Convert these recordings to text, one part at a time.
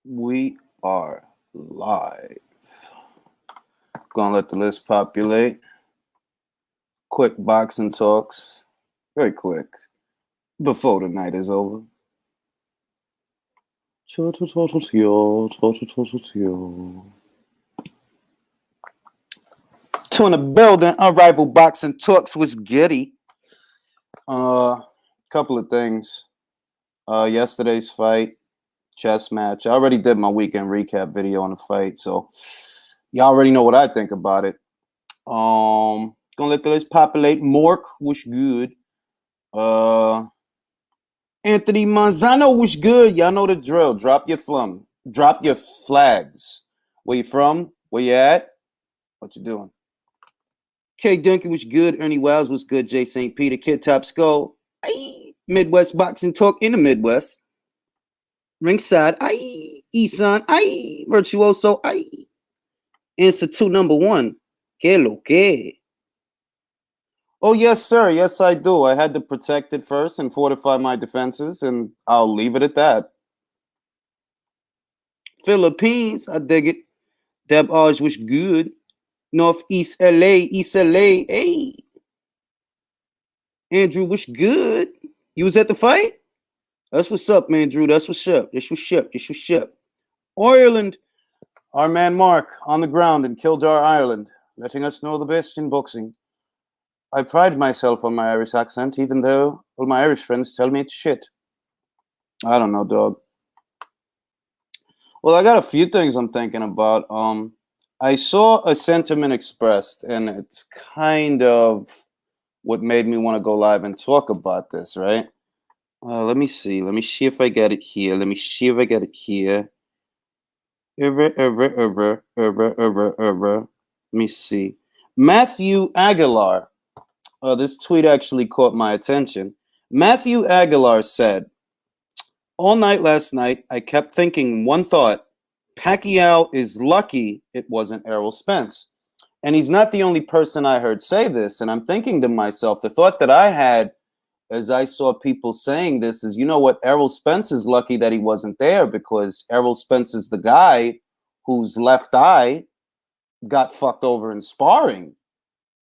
We are live. Gonna let the list populate. Quick boxing talks. Very quick. Before the night is over. Two in the building. Unrivaled boxing talks was giddy. Couple of things. Yesterday's fight. Chess match. I already did my weekend recap video on the fight, so y'all already know what I think about it. Gonna let the list populate. Mork was good. Anthony Manzano was good. Y'all know the drill. Drop your flags. Where you from? Where you at? What you doing? K Duncan was good. Ernie Wiles was good. Jay St. Peter, Kid Top Skull. Aye. Midwest boxing talk in the Midwest. Ringside, aye. Eson, aye. Virtuoso, aye. Answer to number one. Que lo que? Oh, yes, sir. Yes, I do. I had to protect it first and fortify my defenses, and I'll leave it at that. Philippines, I dig it. Deb Arj was good. Northeast LA, East LA, hey. Andrew was good. You was at the fight? That's what's up, man, Drew. That's what's up. This was ship. Ireland, our man Mark on the ground in Kildare, Ireland, letting us know the best in boxing. I pride myself on my Irish accent, even though all my Irish friends tell me it's shit. I don't know, dog. Well, I got a few things I'm thinking about. I saw a sentiment expressed, and it's kind of what made me want to go live and talk about this, right? Let me see. Let me see if I get it here. Let me see. Matthew Aguilar. This tweet actually caught my attention. Matthew Aguilar said, all night last night, I kept thinking one thought. Pacquiao is lucky it wasn't Errol Spence. And he's not the only person I heard say this. And I'm thinking to myself, the thought that I had as I saw people saying this is, you know what, Errol Spence is lucky that he wasn't there, because Errol Spence is the guy whose left eye got fucked over in sparring.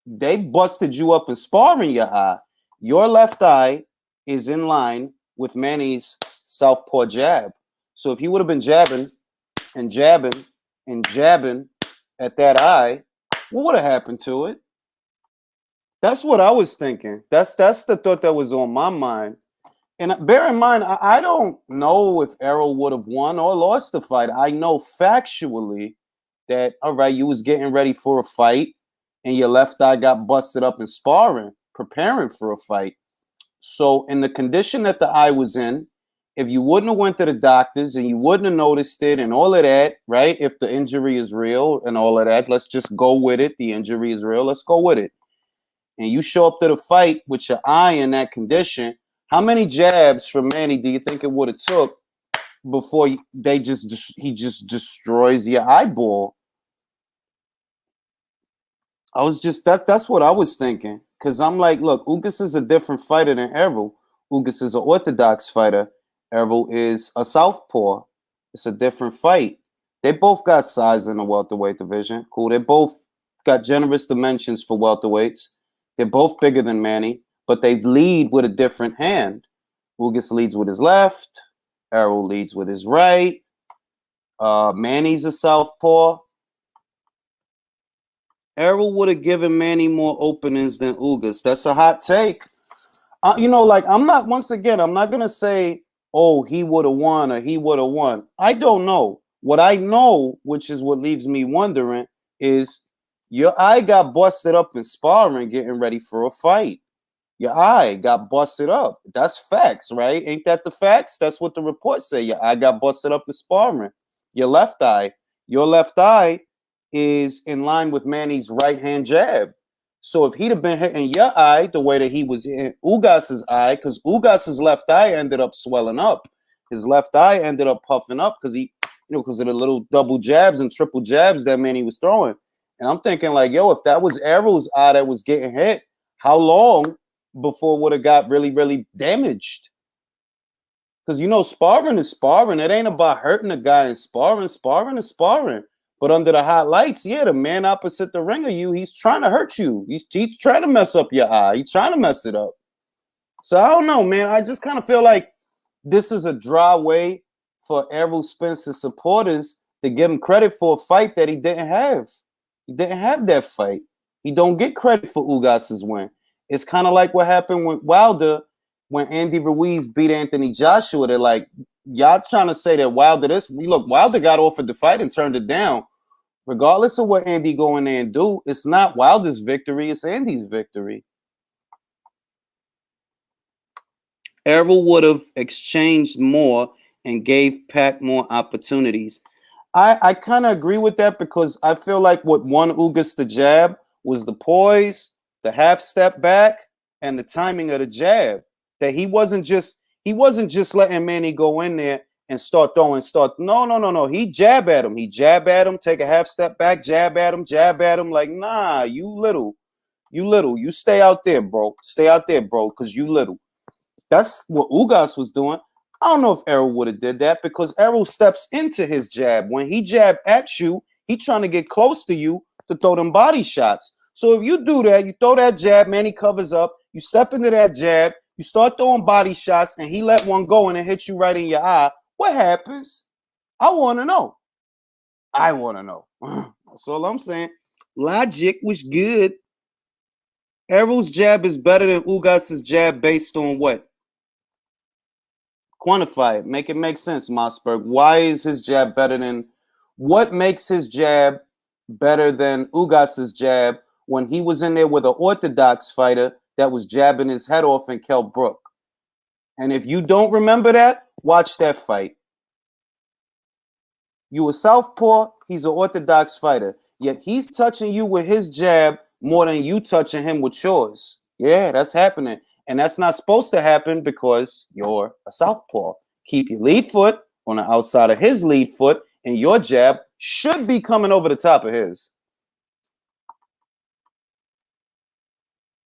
They busted you up in sparring, your eye. Your left eye is in line with Manny's southpaw jab. So if he would have been jabbing and jabbing and jabbing at that eye, what would have happened to it? That's what I was thinking. That's the thought that was on my mind. And bear in mind, I don't know if Errol would have won or lost the fight. I know factually that, all right, you was getting ready for a fight and your left eye got busted up in sparring, preparing for a fight. So in the condition that the eye was in, if you wouldn't have went to the doctors and you wouldn't have noticed it and all of that, right? If the injury is real and all of that, let's just go with it. The injury is real. Let's go with it. And you show up to the fight with your eye in that condition, how many jabs from Manny do you think it would have took before he just destroys your eyeball? That's what I was thinking. Because I'm like, look, Ugas is a different fighter than Errol. Ugas is an orthodox fighter. Errol is a southpaw. It's a different fight. They both got size in the welterweight division. Cool. They both got generous dimensions for welterweights. They're both bigger than Manny, but they lead with a different hand. Ugas leads with his left. Errol leads with his right. Manny's a southpaw. Errol would have given Manny more openings than Ugas. That's a hot take. I'm not going to say, oh, he would have won or he would have won. I don't know. What I know, which is what leaves me wondering, is your eye got busted up in sparring getting ready for a fight. Your eye got busted up. That's facts, right? Ain't that the facts? That's what the reports say. Your eye got busted up in sparring. Your left eye is in line with Manny's right-hand jab. So if he'd have been hitting your eye the way that he was in Ugas's eye, because Ugas's left eye ended up swelling up. His left eye ended up puffing up because because of the little double jabs and triple jabs that Manny was throwing. And I'm thinking like, yo, if that was Errol's eye that was getting hit, how long before it would have got really, really damaged? Because, sparring is sparring. It ain't about hurting a guy in sparring. Sparring is sparring. But under the hot lights, yeah, the man opposite the ring of you, he's trying to hurt you. He's trying to mess up your eye. He's trying to mess it up. So I don't know, man. I just kind of feel like this is a dry way for Errol Spence's supporters to give him credit for a fight that he didn't have. He didn't have that fight. He don't get credit for Ugas's win. It's kind of like what happened with Wilder when Andy Ruiz beat Anthony Joshua. They're like, y'all trying to say that Wilder Wilder got offered the fight and turned it down. Regardless of what Andy go in there and do, it's not Wilder's victory, it's Andy's victory. Errol would have exchanged more and gave Pac more opportunities. I kind of agree with that because I feel like what won Ugas the jab was the poise, the half step back, and the timing of the jab. That he wasn't just letting Manny go in there and start throwing. No. He jab at him, take a half step back, jab at him. Like, nah, you little. You stay out there, bro. Because you little. That's what Ugas was doing. I don't know if Errol would have did that because Errol steps into his jab. When he jab at you, he trying to get close to you to throw them body shots. So if you do that, you throw that jab, Manny covers up, you step into that jab, you start throwing body shots, and he let one go and it hits you right in your eye. What happens? I want to know. That's all I'm saying. Logic was good. Errol's jab is better than Ugas's jab based on what? Quantify it. Make it make sense, Mossberg. Why is his jab better than... What makes his jab better than Ugas's jab when he was in there with an orthodox fighter that was jabbing his head off in Kell Brook? And if you don't remember that, watch that fight. You a southpaw, he's an orthodox fighter. Yet he's touching you with his jab more than you touching him with yours. Yeah, that's happening. And that's not supposed to happen because you're a southpaw. Keep your lead foot on the outside of his lead foot, and your jab should be coming over the top of his.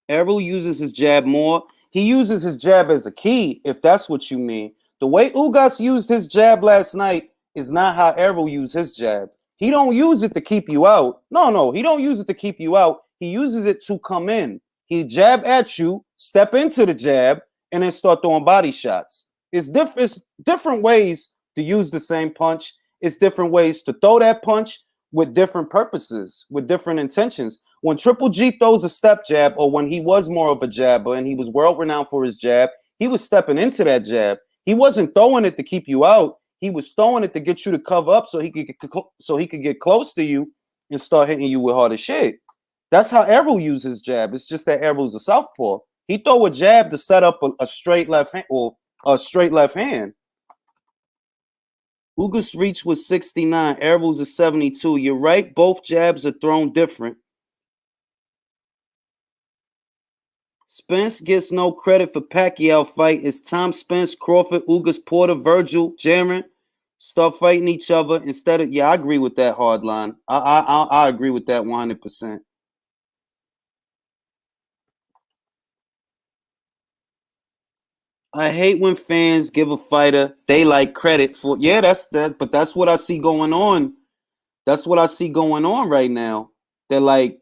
Errol uses his jab more. He uses his jab as a key, if that's what you mean. The way Ugas used his jab last night is not how Errol used his jab. He don't use it to keep you out. No, he don't use it to keep you out. He uses it to come in. He jab at you, step into the jab, and then start throwing body shots. It's different ways to use the same punch. It's different ways to throw that punch with different purposes, with different intentions. When Triple G throws a step jab, or when he was more of a jabber and he was world-renowned for his jab, he was stepping into that jab. He wasn't throwing it to keep you out. He was throwing it to get you to cover up so he could get close to you and start hitting you with harder shit. That's how Errol uses his jab. It's just that Errol's a southpaw. He throw a jab to set up a straight left hand or a straight left hand. Ugas' reach was 69. Errol's is 72. You're right. Both jabs are thrown different. Spence gets no credit for Pacquiao fight. It's Tom Spence, Crawford, Ugas, Porter, Virgil, Jaron start fighting each other instead of... Yeah, I agree with that hard line. I agree with that 100%. I hate when fans give a fighter they like credit for. Yeah, but that's what I see going on. That's what I see going on right now. They're like,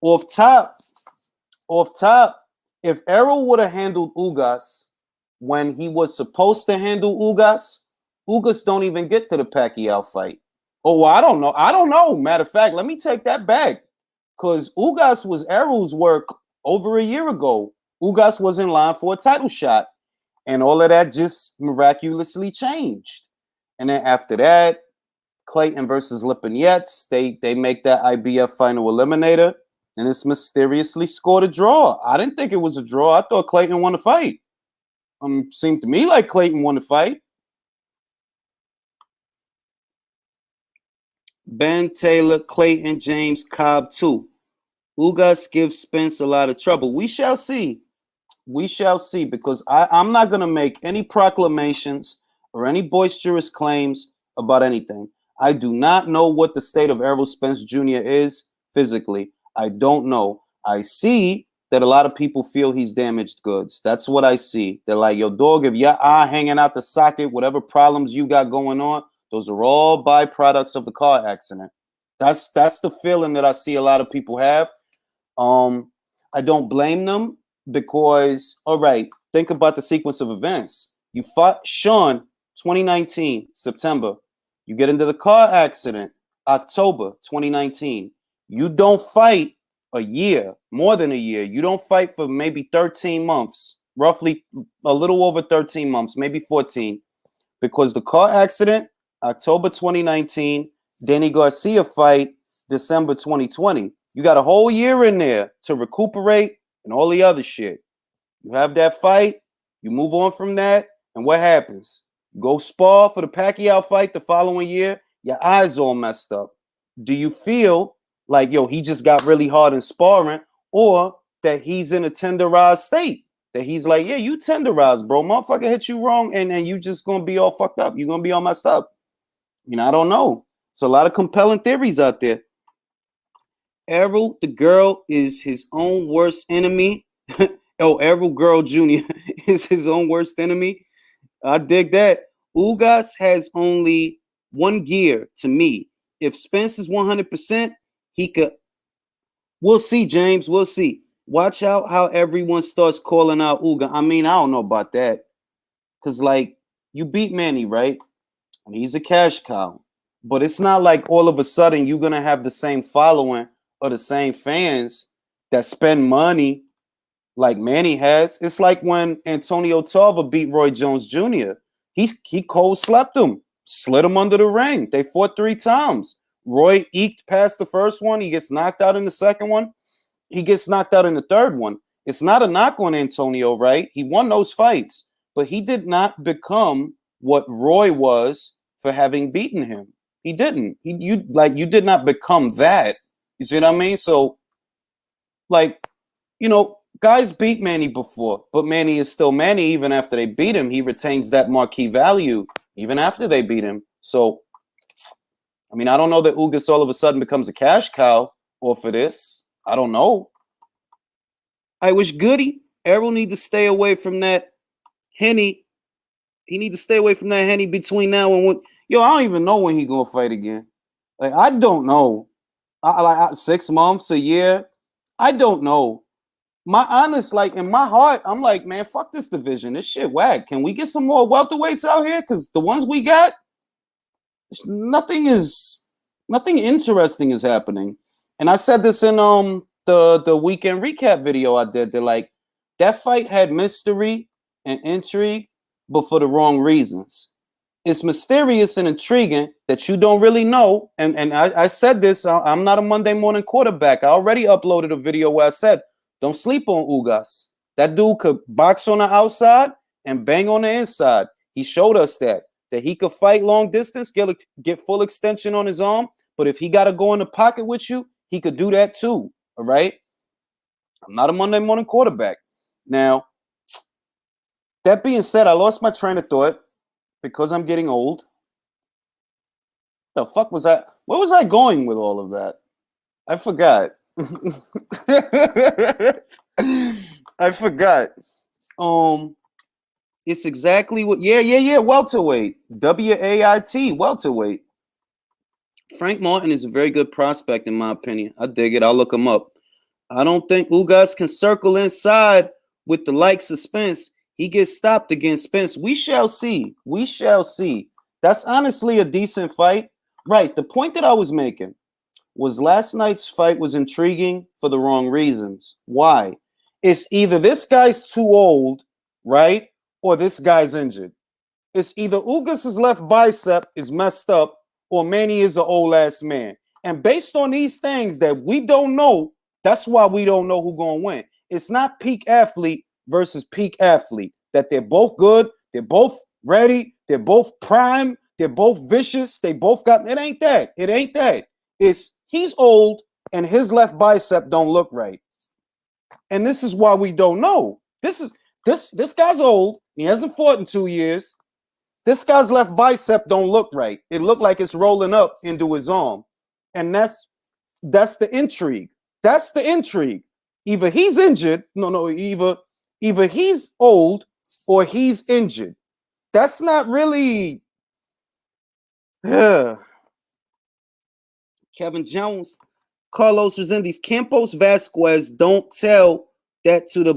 off top, if Errol would have handled Ugas when he was supposed to handle Ugas don't even get to the Pacquiao fight. Oh, well, I don't know. Matter of fact, let me take that back. Because Ugas was Errol's work over a year ago. Ugas was in line for a title shot. And all of that just miraculously changed. And then after that, Clayton versus Lipinets, they make that IBF final eliminator, and it's mysteriously scored a draw. I didn't think it was a draw. I thought Clayton won the fight. Seemed to me like Clayton won the fight. Ben Taylor, Clayton, James, Cobb, 2. Ugas gives Spence a lot of trouble. We shall see. We shall see, because I'm not going to make any proclamations or any boisterous claims about anything. I do not know what the state of Errol Spence Jr. is physically. I don't know. I see that a lot of people feel he's damaged goods. That's what I see. They're like, yo, dog, if your eye hanging out the socket, whatever problems you got going on, those are all byproducts of the car accident. That's the feeling that I see a lot of people have. I don't blame them because, all right, think about the sequence of events. You fought Sean, 2019, September. You get into the car accident, October 2019. You don't fight a year, more than a year. You don't fight for maybe 13 months, roughly a little over 13 months, maybe 14, because the car accident, October 2019, Danny Garcia fight, December 2020. You got a whole year in there to recuperate and all the other shit. You have that fight, you move on from that, and what happens? You go spar for the Pacquiao fight the following year, your eyes all messed up. Do you feel like, yo, he just got really hard in sparring, or that he's in a tenderized state? That he's like, yeah, you tenderized, bro. Motherfucker hit you wrong, and you just gonna be all fucked up. You're gonna be all messed up. I don't know. So a lot of compelling theories out there. Errol, the girl, is his own worst enemy. Oh, Errol Girl Jr. is his own worst enemy. I dig that. Ugas has only one gear to me. If Spence is 100%, he could. We'll see, James. We'll see. Watch out how everyone starts calling out Uga. I mean, I don't know about that. Because, like, you beat Manny, right? And he's a cash cow. But it's not like all of a sudden you're going to have the same following or the same fans that spend money like Manny has. It's like when Antonio Tarver beat Roy Jones Jr. He cold slept him, slid him under the ring. They fought 3 times. Roy eked past the first one. He gets knocked out in the second one. He gets knocked out in the third one. It's not a knock on Antonio, right? He won those fights, but he did not become what Roy was for having beaten him. He didn't. You did not become that. You see what I mean? So, like, guys beat Manny before, but Manny is still Manny even after they beat him. He retains that marquee value even after they beat him. So, I mean, I don't know that Ugas all of a sudden becomes a cash cow off of this. I don't know. I wish Goody, Errol need to stay away from that Henny. He need to stay away from that Henny between now and when. Yo, I don't even know when he gonna fight again. Like, I don't know. 6 months, a year. I don't know. My honest, like, in my heart, I'm like, man, fuck this division. This shit whack. Can we get some more welterweights out here? Because the ones we got, nothing interesting is happening. And I said this in the weekend recap video I did. That, like, that fight had mystery and intrigue, but for the wrong reasons. It's mysterious and intriguing that you don't really know. And I said this, I'm not a Monday morning quarterback. I already uploaded a video where I said, don't sleep on Ugas. That dude could box on the outside and bang on the inside. He showed us that he could fight long distance, get full extension on his arm. But if he got to go in the pocket with you, he could do that too. All right. I'm not a Monday morning quarterback. Now, that being said, I lost my train of thought because I'm getting old. The fuck was that? Where was I going with all of that? I forgot. I forgot. It's exactly what. Yeah. Welterweight. WAIT. Welterweight. Frank Martin is a very good prospect in my opinion. I dig it. I'll look him up. I don't think Ugas can circle inside with the likes of Spence. He gets stopped against Spence. We shall see. We shall see. That's honestly a decent fight. Right. The point that I was making was last night's fight was intriguing for the wrong reasons. Why? It's either this guy's too old, right? Or this guy's injured. It's either Ugas' left bicep is messed up or Manny is an old ass man. And based on these things that we don't know, that's why we don't know who's going to win. It's not peak athlete versus peak athlete. That they're both good, they're both ready, they're both prime, they're both vicious, they both got, it ain't that. It ain't that. It's he's old and his left bicep don't look right. And this is why we don't know. This guy's old. He hasn't fought in 2 years. This guy's left bicep don't look right. It looked like it's rolling up into his arm. And that's the intrigue. That's the intrigue. Either he's injured. No. Either he's old or he's injured. That's not really. Yeah. Kevin Jones, Carlos Resendiz, Campos Vasquez. Don't tell that to the.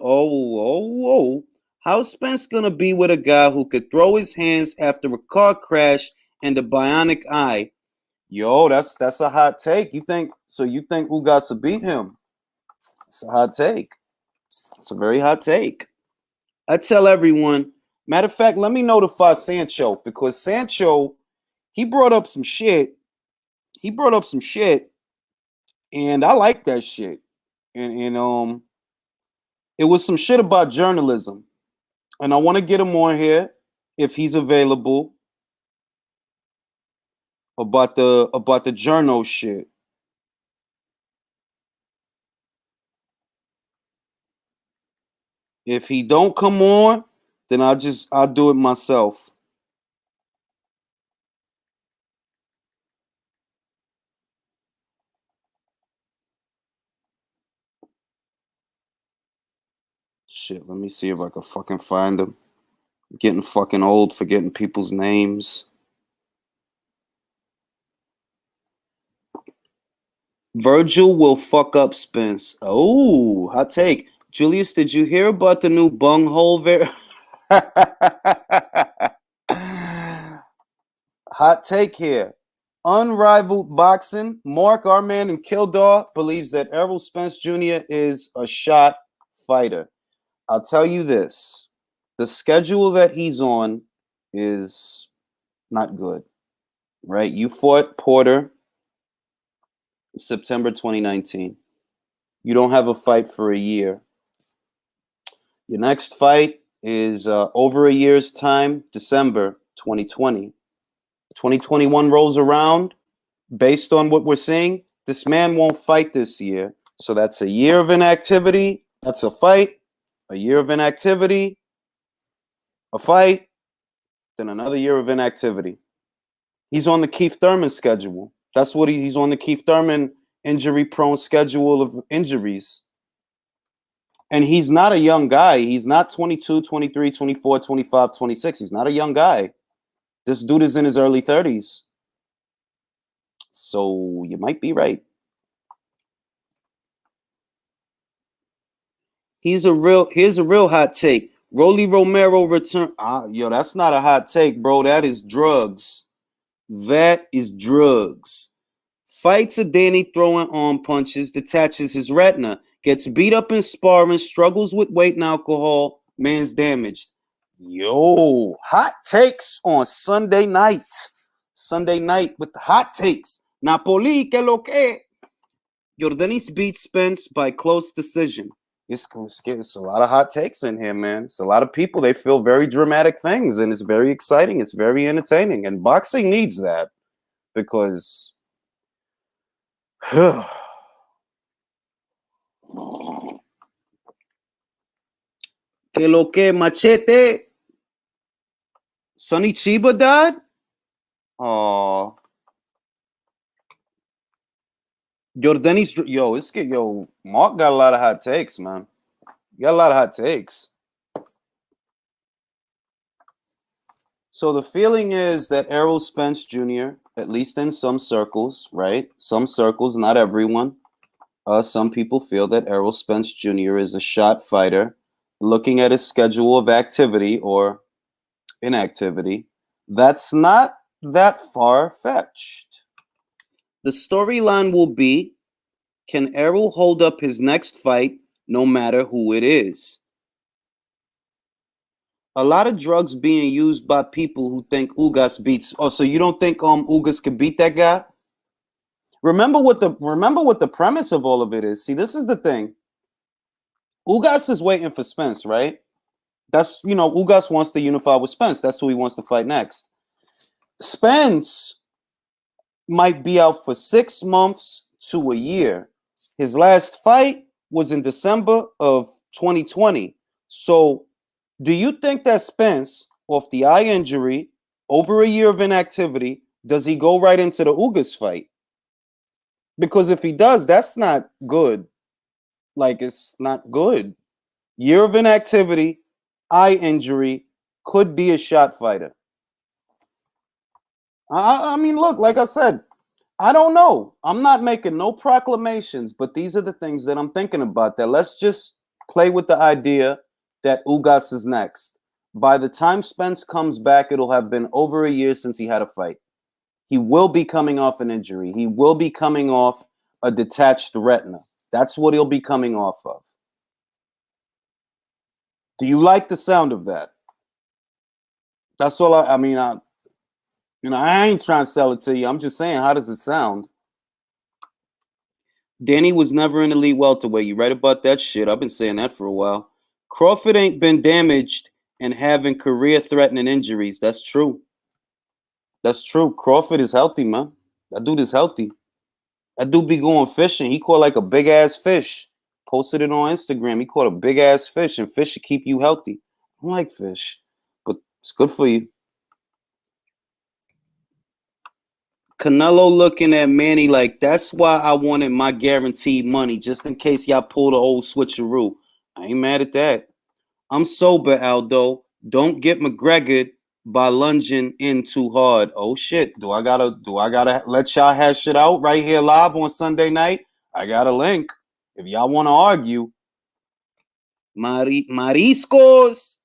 Oh. How's Spence gonna be with a guy who could throw his hands after a car crash and a bionic eye? Yo, that's a hot take. You think so? You think Ugasa beat him? It's a hot take. It's a very hot take. I tell everyone. Matter of fact, let me notify Sancho because Sancho, he brought up some shit. And I like that shit. And it was some shit about journalism, and I want to get him on here if he's available about the journal shit. If he don't come on, then I'll do it myself. Shit, let me see if I can fucking find him. Getting fucking old, forgetting people's names. Virgil will fuck up Spence. Oh, hot take. Julius, did you hear about the new bunghole? Hot take here. Unrivaled boxing. Mark, our man in Kildare, believes that Errol Spence Jr. is a shot fighter. I'll tell you this. The schedule that he's on is not good, right? You fought Porter September 2019. You don't have a fight for a year. Your next fight is over a year's time, December 2020. 2021 rolls around. Based on what we're seeing, this man won't fight this year. So that's a year of inactivity. That's a fight. A year of inactivity. A fight. Then another year of inactivity. He's on the Keith Thurman schedule. That's what he's on the Keith Thurman injury-prone schedule of injuries. And he's not a young guy. He's not 22, 23, 24, 25, 26. He's not a young guy. This dude is in his early 30s. So you might be right. Here's a real hot take. Rolly Romero return. Yo, that's not a hot take, bro. That is drugs. That is drugs. Fights a Danny throwing arm punches, detaches his retina, gets beat up in sparring, struggles with weight and alcohol, man's damaged. Yo, hot takes on Sunday night. Sunday night with the hot takes. Napoli, que lo que? Jordanis beats Spence by close decision. It's a lot of hot takes in here, man. It's a lot of people. They feel very dramatic things, and it's very exciting. It's very entertaining, and boxing needs that because que lo que, Machete? Sonny Chiba died? Oh, Jordanis, Mark got a lot of hot takes, man. You got a lot of hot takes. So the feeling is that Errol Spence Jr., at least in some circles, right? Some circles, not everyone. Some people feel that Errol Spence Jr. is a shot fighter. Looking at his schedule of activity or inactivity, that's not that far-fetched. The storyline will be, can Errol hold up his next fight no matter who it is? A lot of drugs being used by people who think Ugas beats. Oh, so you don't think Ugas could beat that guy? Remember what the premise of all of it is. See, this is the thing. Ugas is waiting for Spence, right? That's, Ugas wants to unify with Spence. That's who he wants to fight next. Spence might be out for 6 months to a year. His last fight was in December of 2020. So do you think that Spence, off the eye injury, over a year of inactivity, does he go right into the Ugas fight? Because if he does, that's not good. Like, it's not good. Year of inactivity, eye injury, could be a shot fighter. I mean, look, like I said, I don't know. I'm not making no proclamations, but these are the things that I'm thinking about. That let's just play with the idea that Ugas is next. By the time Spence comes back, it'll have been over a year since he had a fight. He will be coming off an injury. He will be coming off a detached retina. That's what he'll be coming off of. Do you like the sound of that? That's all I mean, I ain't trying to sell it to you. I'm just saying, how does it sound? Danny was never in the elite welterweight. You right about that shit. I've been saying that for a while. Crawford ain't been damaged and having career-threatening injuries. That's true. That's true. Crawford is healthy, man. That dude is healthy. That dude be going fishing. He caught like a big-ass fish. Posted it on Instagram. He caught a big-ass fish, and fish should keep you healthy. I don't like fish, but it's good for you. Canelo looking at Manny like, that's why I wanted my guaranteed money, just in case y'all pull the old switcheroo. I ain't mad at that. I'm sober, Aldo. Don't get McGregor by lunging in too hard. Oh shit. Do I gotta let y'all hash it out right here live on Sunday night? I got a link. If y'all want to argue. Mariscos.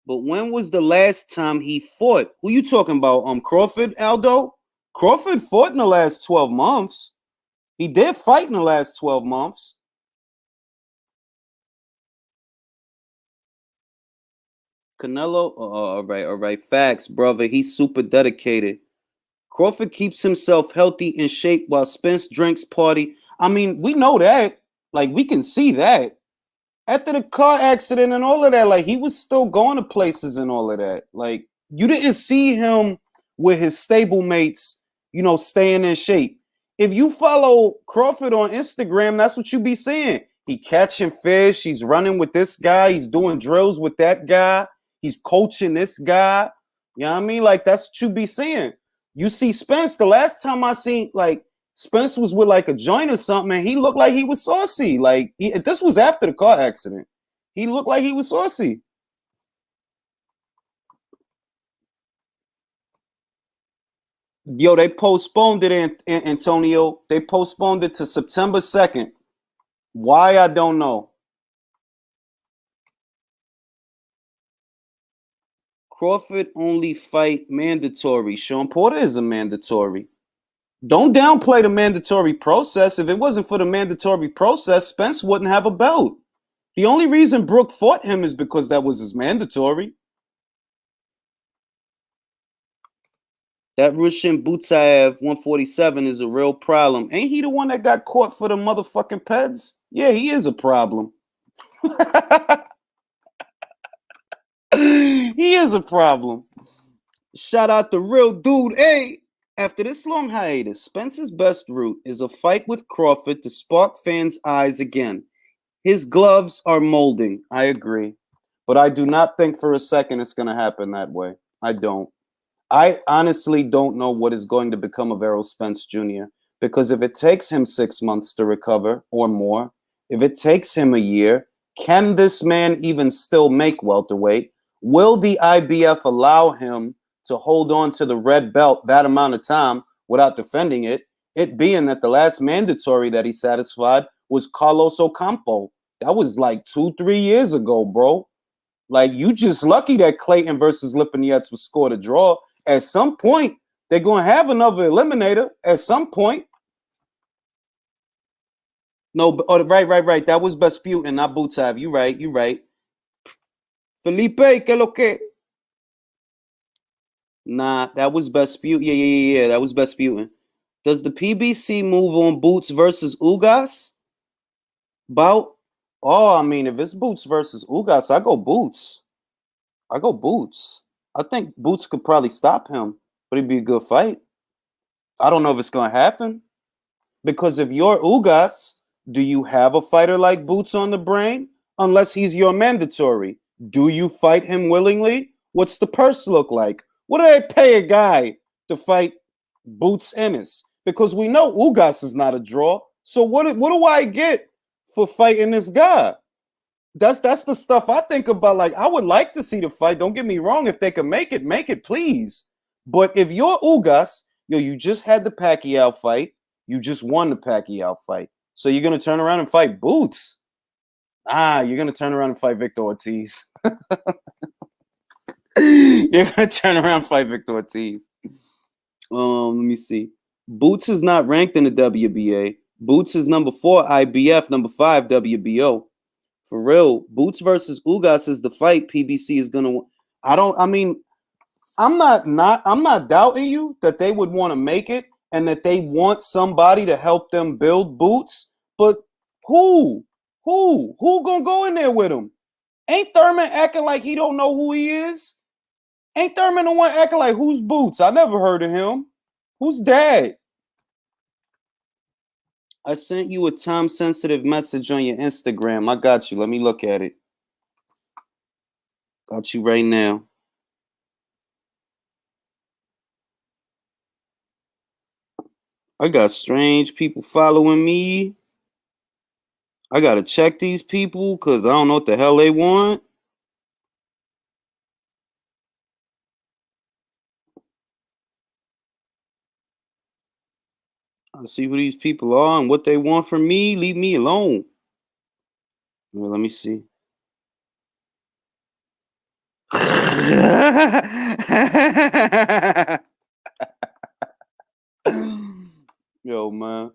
But when was the last time he fought? Who you talking about? Crawford, Aldo? Crawford fought in the last 12 months. He did fight in the last 12 months. Canelo, all right. Facts, brother. He's super dedicated. Crawford keeps himself healthy in shape while Spence drinks party. I mean, we know that. Like, we can see that. After the car accident and all of that, like, he was still going to places and all of that. Like, you didn't see him with his stablemates, staying in shape. If you follow Crawford on Instagram, that's what you be seeing. He catching fish. He's running with this guy. He's doing drills with that guy. He's coaching this guy. You know what I mean? Like, that's what you be seeing. You see Spence, the last time I seen, like, Spence was with like a joint or something, and he looked like he was saucy. Like, this was after the car accident. He looked like he was saucy. Yo, they postponed it, Antonio. They postponed it to September 2nd. Why, I don't know. Crawford only fight mandatory. Sean Porter is a mandatory. Don't downplay the mandatory process. If it wasn't for the mandatory process, Spence wouldn't have a belt. The only reason Brooke fought him is because that was his mandatory. That Russian Butaev 147 is a real problem. Ain't he the one that got caught for the motherfucking peds? Yeah, he is a problem. He is a problem. Shout out the real dude. Hey, after this long hiatus, Spence's best route is a fight with Crawford to spark fans' eyes again. His gloves are molding. I agree. But I do not think for a second it's going to happen that way. I don't. I honestly don't know what is going to become of Errol Spence Jr. Because if it takes him 6 months to recover or more, if it takes him a year, can this man even still make welterweight? Will the IBF allow him to hold on to the red belt that amount of time without defending it? It being that the last mandatory that he satisfied was Carlos Ocampo. That was like 2-3 years ago, bro. Like, you just lucky that Clayton versus Lipinets was scored a draw. At some point, they're going to have another eliminator. At some point. No, right. That was Vesputin, not Butaev. You right. Felipe, que lo que? Nah, that was Vesputin. Yeah. That was Vesputin. Does the PBC move on Boots versus Ugas? Bout? Oh, I mean, if it's Boots versus Ugas, I go Boots. I think Boots could probably stop him, but it'd be a good fight. I don't know if it's going to happen. Because if you're Ugas, do you have a fighter like Boots on the brain? Unless he's your mandatory. Do you fight him willingly? What's the purse look like? What do they pay a guy to fight Boots Ennis? Because we know Ugas is not a draw. So what do I get for fighting this guy. That's the stuff I think about. Like, I would like to see the fight. Don't get me wrong. If they can make it, please. But if you're Ugas, you just had the Pacquiao fight. You just won the Pacquiao fight. So you're gonna turn around and fight Boots. You're gonna turn around and fight Victor Ortiz. You're gonna turn around and fight Victor Ortiz. Let me see. Boots is not ranked in the WBA. Boots is number 4 IBF, number 5 WBO. For real, Boots versus Ugas is the fight PBC is gonna. I'm not doubting you that they would want to make it and that they want somebody to help them build Boots. But who gonna go in there with him? Ain't Thurman acting like he don't know who he is? Ain't Thurman the one acting like who's Boots? I never heard of him. Who's Dad? I sent you a time-sensitive message on your Instagram. I got you. Let me look at it. Got you right now. I got strange people following me. I got to check these people because I don't know what the hell they want. I see who these people are and what they want from me. Leave me alone. Well, let me see. Yo, man.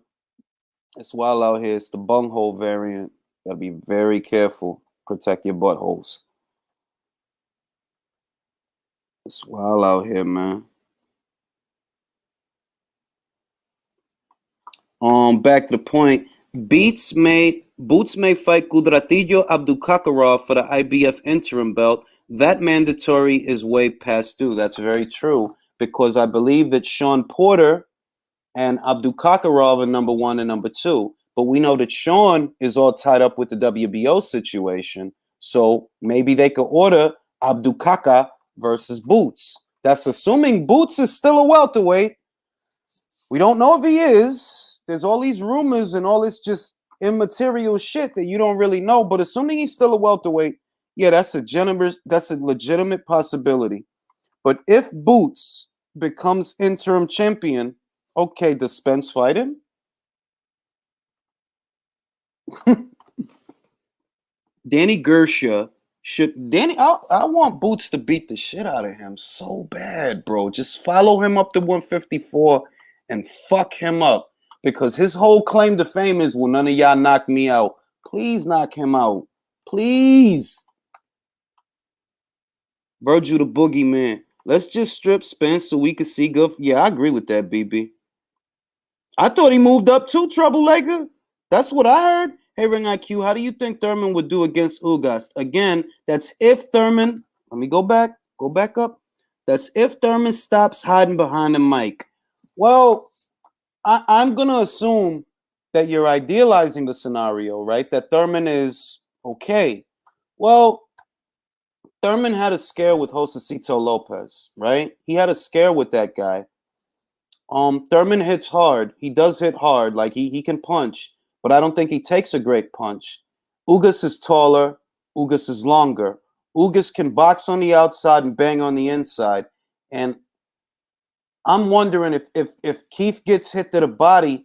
It's wild out here. It's the bunghole variant. Gotta be very careful. Protect your buttholes. It's wild out here, man. Back to the point. Boots may fight Kudratillo Abdulkakarov for the IBF interim belt. That mandatory is way past due. That's very true because I believe that Sean Porter and Abdulkakarov are number 1 and number 2. But we know that Sean is all tied up with the WBO situation. So maybe they could order Abdulkaka versus Boots. That's assuming Boots is still a welterweight. We don't know if he is. There's all these rumors and all this just immaterial shit that you don't really know. But assuming he's still a welterweight, yeah, that's a legitimate possibility. But if Boots becomes interim champion, okay, does Spence fight him? Danny Gersha I want Boots to beat the shit out of him so bad, bro. Just follow him up to 154 and fuck him up. Because his whole claim to fame is, well, none of y'all knock me out. Please knock him out. Please. Virgil the boogeyman. Let's just strip Spence so we can see good. Yeah, I agree with that, BB. I thought he moved up too, Troublemaker. That's what I heard. Hey, Ring IQ, how do you think Thurman would do against Ugas? Again, that's if Thurman, let me go back up. That's if Thurman stops hiding behind the mic. Well, I'm going to assume that you're idealizing the scenario, right? That Thurman is okay. Well, Thurman had a scare with Josecito Lopez, right? He had a scare with that guy. Thurman hits hard. He does hit hard. Like, he can punch, but I don't think he takes a great punch. Ugas is taller. Ugas is longer. Ugas can box on the outside and bang on the inside. And I'm wondering if Keith gets hit to the body,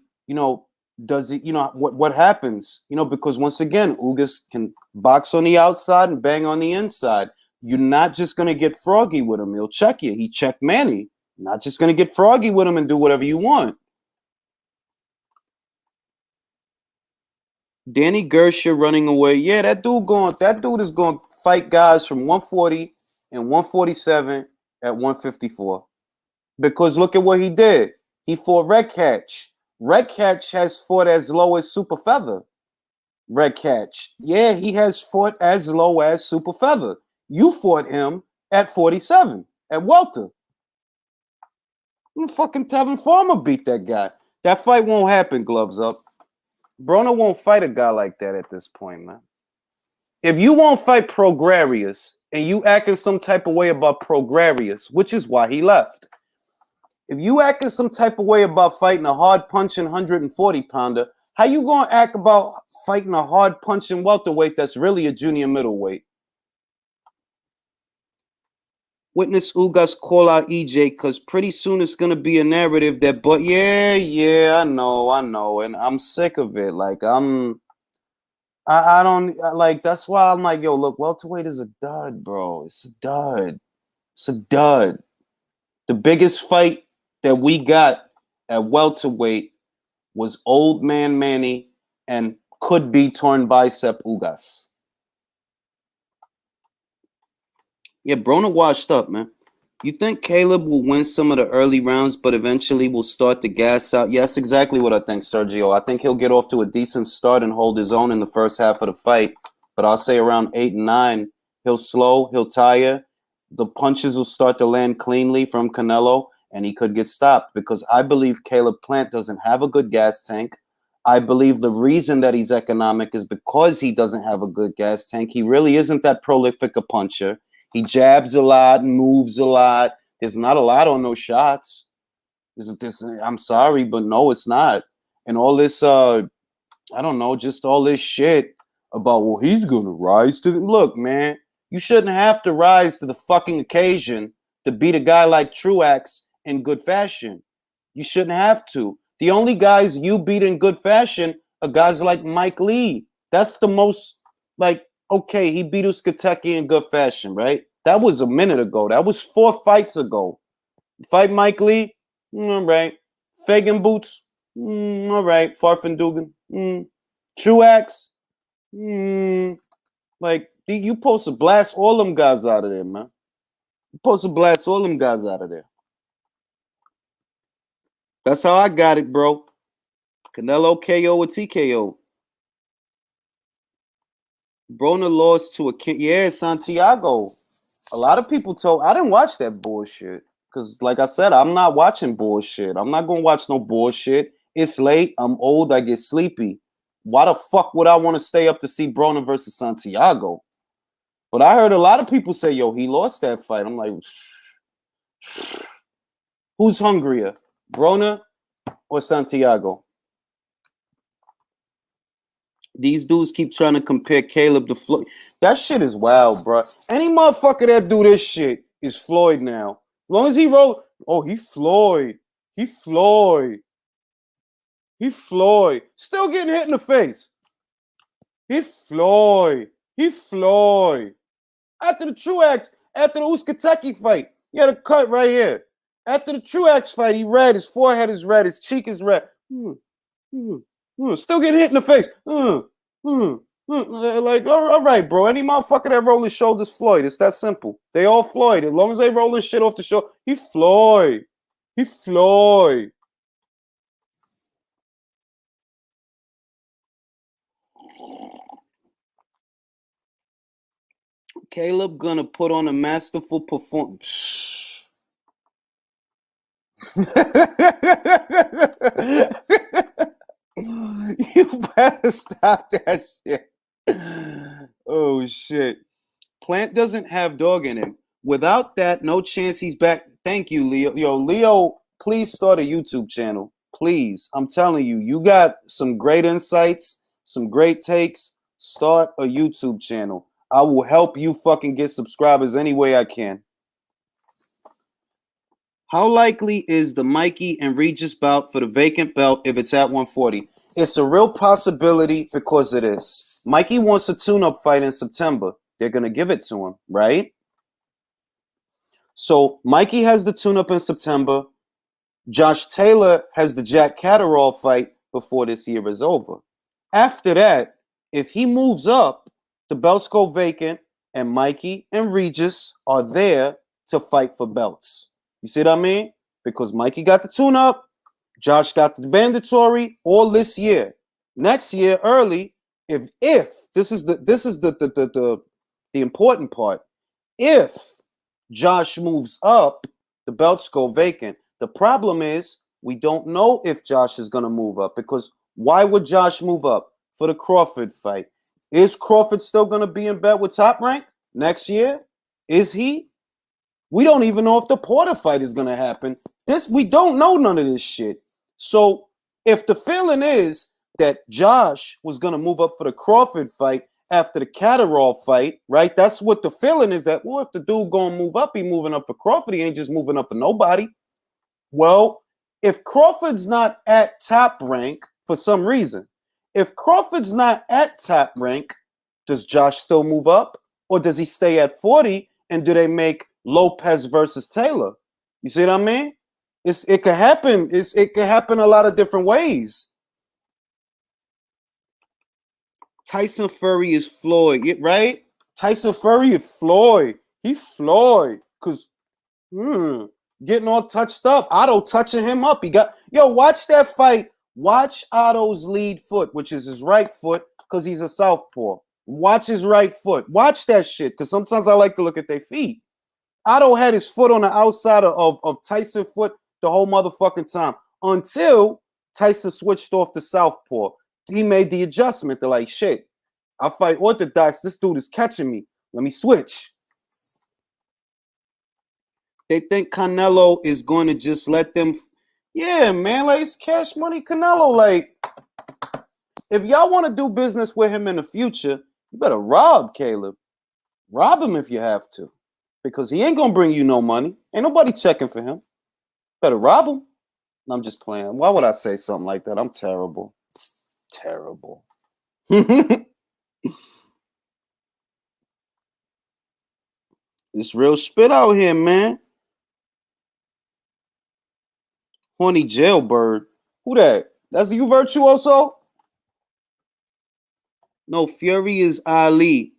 does he, what happens? Because once again, Ugas can box on the outside and bang on the inside. You're not just going to get froggy with him. He'll check you. He checked Manny. You're not just going to get froggy with him and do whatever you want. Danny Gersha running away. Yeah, that dude is going to fight guys from 140 and 147 at 154. Because look at what he did. He fought Red Catch. Red Catch has fought as low as Super Feather. Red Catch. Yeah, he has fought as low as Super Feather. You fought him at 47, at welter. Fucking Tevin Farmer beat that guy. That fight won't happen, gloves up. Broner won't fight a guy like that at this point, man. If you won't fight Prograrius and you acting some type of way about Prograrius, which is why he left. If you acting some type of way about fighting a hard punching 140 pounder, How you gonna act about fighting a hard punching welterweight that's really a junior middleweight? Witness Ugas call out EJ because pretty soon it's gonna be a narrative that, but yeah, I know, and I'm sick of it. Like I don't like. That's why I'm like, yo, look, welterweight is a dud, bro. It's a dud. It's a dud. The biggest fight that we got at welterweight was Old Man Manny and could be torn bicep Ugas. Yeah, Broner washed up, man. You think Caleb will win some of the early rounds, but eventually will start to gas out? Yeah, that's exactly what I think, Sergio. I think he'll get off to a decent start and hold his own in the first half of the fight. But I'll say around 8 and 9, he'll slow, he'll tire. The punches will start to land cleanly from Canelo, and he could get stopped because I believe Caleb Plant doesn't have a good gas tank. I believe the reason that he's economic is because he doesn't have a good gas tank. He really isn't that prolific a puncher. He jabs a lot, moves a lot. There's not a lot on those shots. I'm sorry, but no, it's not. And all this, I don't know, just all this shit about, well, he's going to rise to the... Look, man, you shouldn't have to rise to the fucking occasion to beat a guy like Truax in good fashion. You shouldn't have to. The only guys you beat in good fashion are guys like Mike Lee. That's the most, like, okay, he beat Uskateki in good fashion, right? That was a minute ago. That was 4 fights ago. Fight Mike Lee, all right. Fagan Boots, all right. Farfan Truax, like, you supposed to blast all them guys out of there, man. You supposed to blast all them guys out of there. That's how I got it, bro. Canelo KO or TKO. Broner lost to a kid. Yeah, Santiago. A lot of people I didn't watch that bullshit. Because, like I said, I'm not watching bullshit. I'm not going to watch no bullshit. It's late. I'm old. I get sleepy. Why the fuck would I want to stay up to see Broner versus Santiago? But I heard a lot of people say, yo, he lost that fight. I'm like, who's hungrier, Broner or Santiago? These dudes keep trying to compare Caleb to Floyd. That shit is wild, bro. Any motherfucker that do this shit is Floyd now. As long as he roll, oh, he Floyd. He Floyd. He Floyd. Still getting hit in the face. He Floyd. He Floyd. After the Truax, after the Uskateki fight, he had a cut right here. After the Truax fight, he red. His forehead is red. His cheek is red. Still getting hit in the face. Like, all right, bro. Any motherfucker that roll his shoulders, Floyd. It's that simple. They all Floyd. As long as they rolling shit off the shoulder, he Floyd. He Floyd. Caleb gonna put on a masterful performance. You better stop that shit. Oh shit. Plant doesn't have dog in him. Without that, no chance he's back. Thank you, Leo. Yo, Leo, please start a YouTube channel. Please. I'm telling you, you got some great insights, some great takes. Start a YouTube channel. I will help you fucking get subscribers any way I can. How likely is the Mikey and Regis bout for the vacant belt if it's at 140? It's a real possibility because of this. Mikey wants a tune-up fight in September. They're going to give it to him, right? So Mikey has the tune-up in September. Josh Taylor has the Jack Catterall fight before this year is over. After that, if he moves up, the belts go vacant, and Mikey and Regis are there to fight for belts. You see what I mean? Because Mikey got the tune-up, Josh got the mandatory all this year. Next year, early, if this is the important part. If Josh moves up, the belts go vacant. The problem is we don't know if Josh is going to move up because why would Josh move up? For the Crawford fight. Is Crawford still going to be in bed with Top Rank next year? Is he? We don't even know if the Porter fight is going to happen. We don't know none of this shit. So if the feeling is that Josh was going to move up for the Crawford fight after the Catterall fight, right? That's what the feeling is, that, well, if the dude going to move up, he moving up for Crawford. He ain't just moving up for nobody. Well, if Crawford's not at top rank for some reason, if Crawford's not at top rank, does Josh still move up? Or does he stay at 40? And do they make Lopez versus Taylor? You see what I mean? It could happen. It could happen a lot of different ways. Tyson Fury is Floyd, right? Tyson Fury is Floyd. He Floyd. Because getting all touched up. Otto touching him up. Watch that fight. Watch Otto's lead foot, which is his right foot, because he's a southpaw. Watch his right foot. Watch that shit, because sometimes I like to look at their feet. Otto had his foot on the outside of Tyson's foot the whole motherfucking time until Tyson switched off the southpaw. He made the adjustment. They're like, shit, I fight orthodox. This dude is catching me. Let me switch. They think Canelo is going to just let them. Yeah, man, like, it's cash money Canelo. Like, if y'all want to do business with him in the future, you better rob Caleb. Rob him if you have to, because he ain't going to bring you no money. Ain't nobody checking for him. Better rob him. I'm just playing. Why would I say something like that? I'm terrible. Terrible. It's real spit out here, man. Horny jailbird. Who that? That's you, Virtuoso? No, Fury is Ali.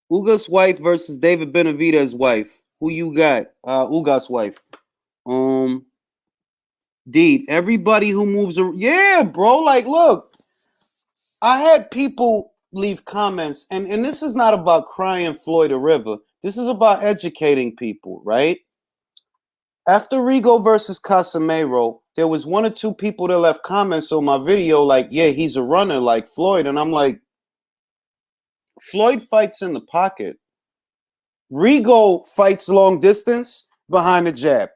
Ugas' wife versus David Benavidez's wife. Who you got? Ugas' wife. Deed. Everybody who moves around. Yeah, bro. Like, look. I had people leave comments, and this is not about crying Floyd a river. This is about educating people, right? After Rigo versus Casemiro, there was one or two people that left comments on my video like, yeah, he's a runner like Floyd. And I'm like, Floyd fights in the pocket. Rigo fights long distance behind the jab.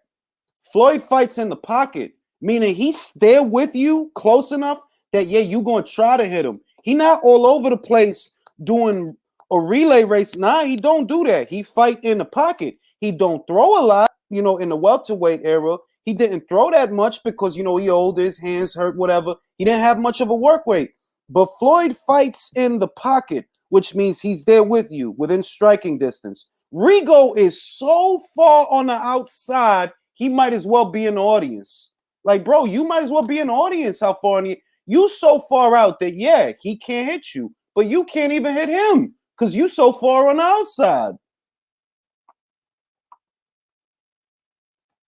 Floyd fights in the pocket, meaning he's there with you close enough that, yeah, you're going to try to hit him. He not all over the place doing a relay race. Nah, he don't do that. He fight in the pocket. He don't throw a lot. In the welterweight era, he didn't throw that much because, he old, his hands hurt, whatever. He didn't have much of a work rate. But Floyd fights in the pocket, which means he's there with you within striking distance. Rigo is so far on the outside, he might as well be in the audience. Like, bro, you might as well be in the audience. How far you so far out that, yeah, he can't hit you, but you can't even hit him because you so far on the outside.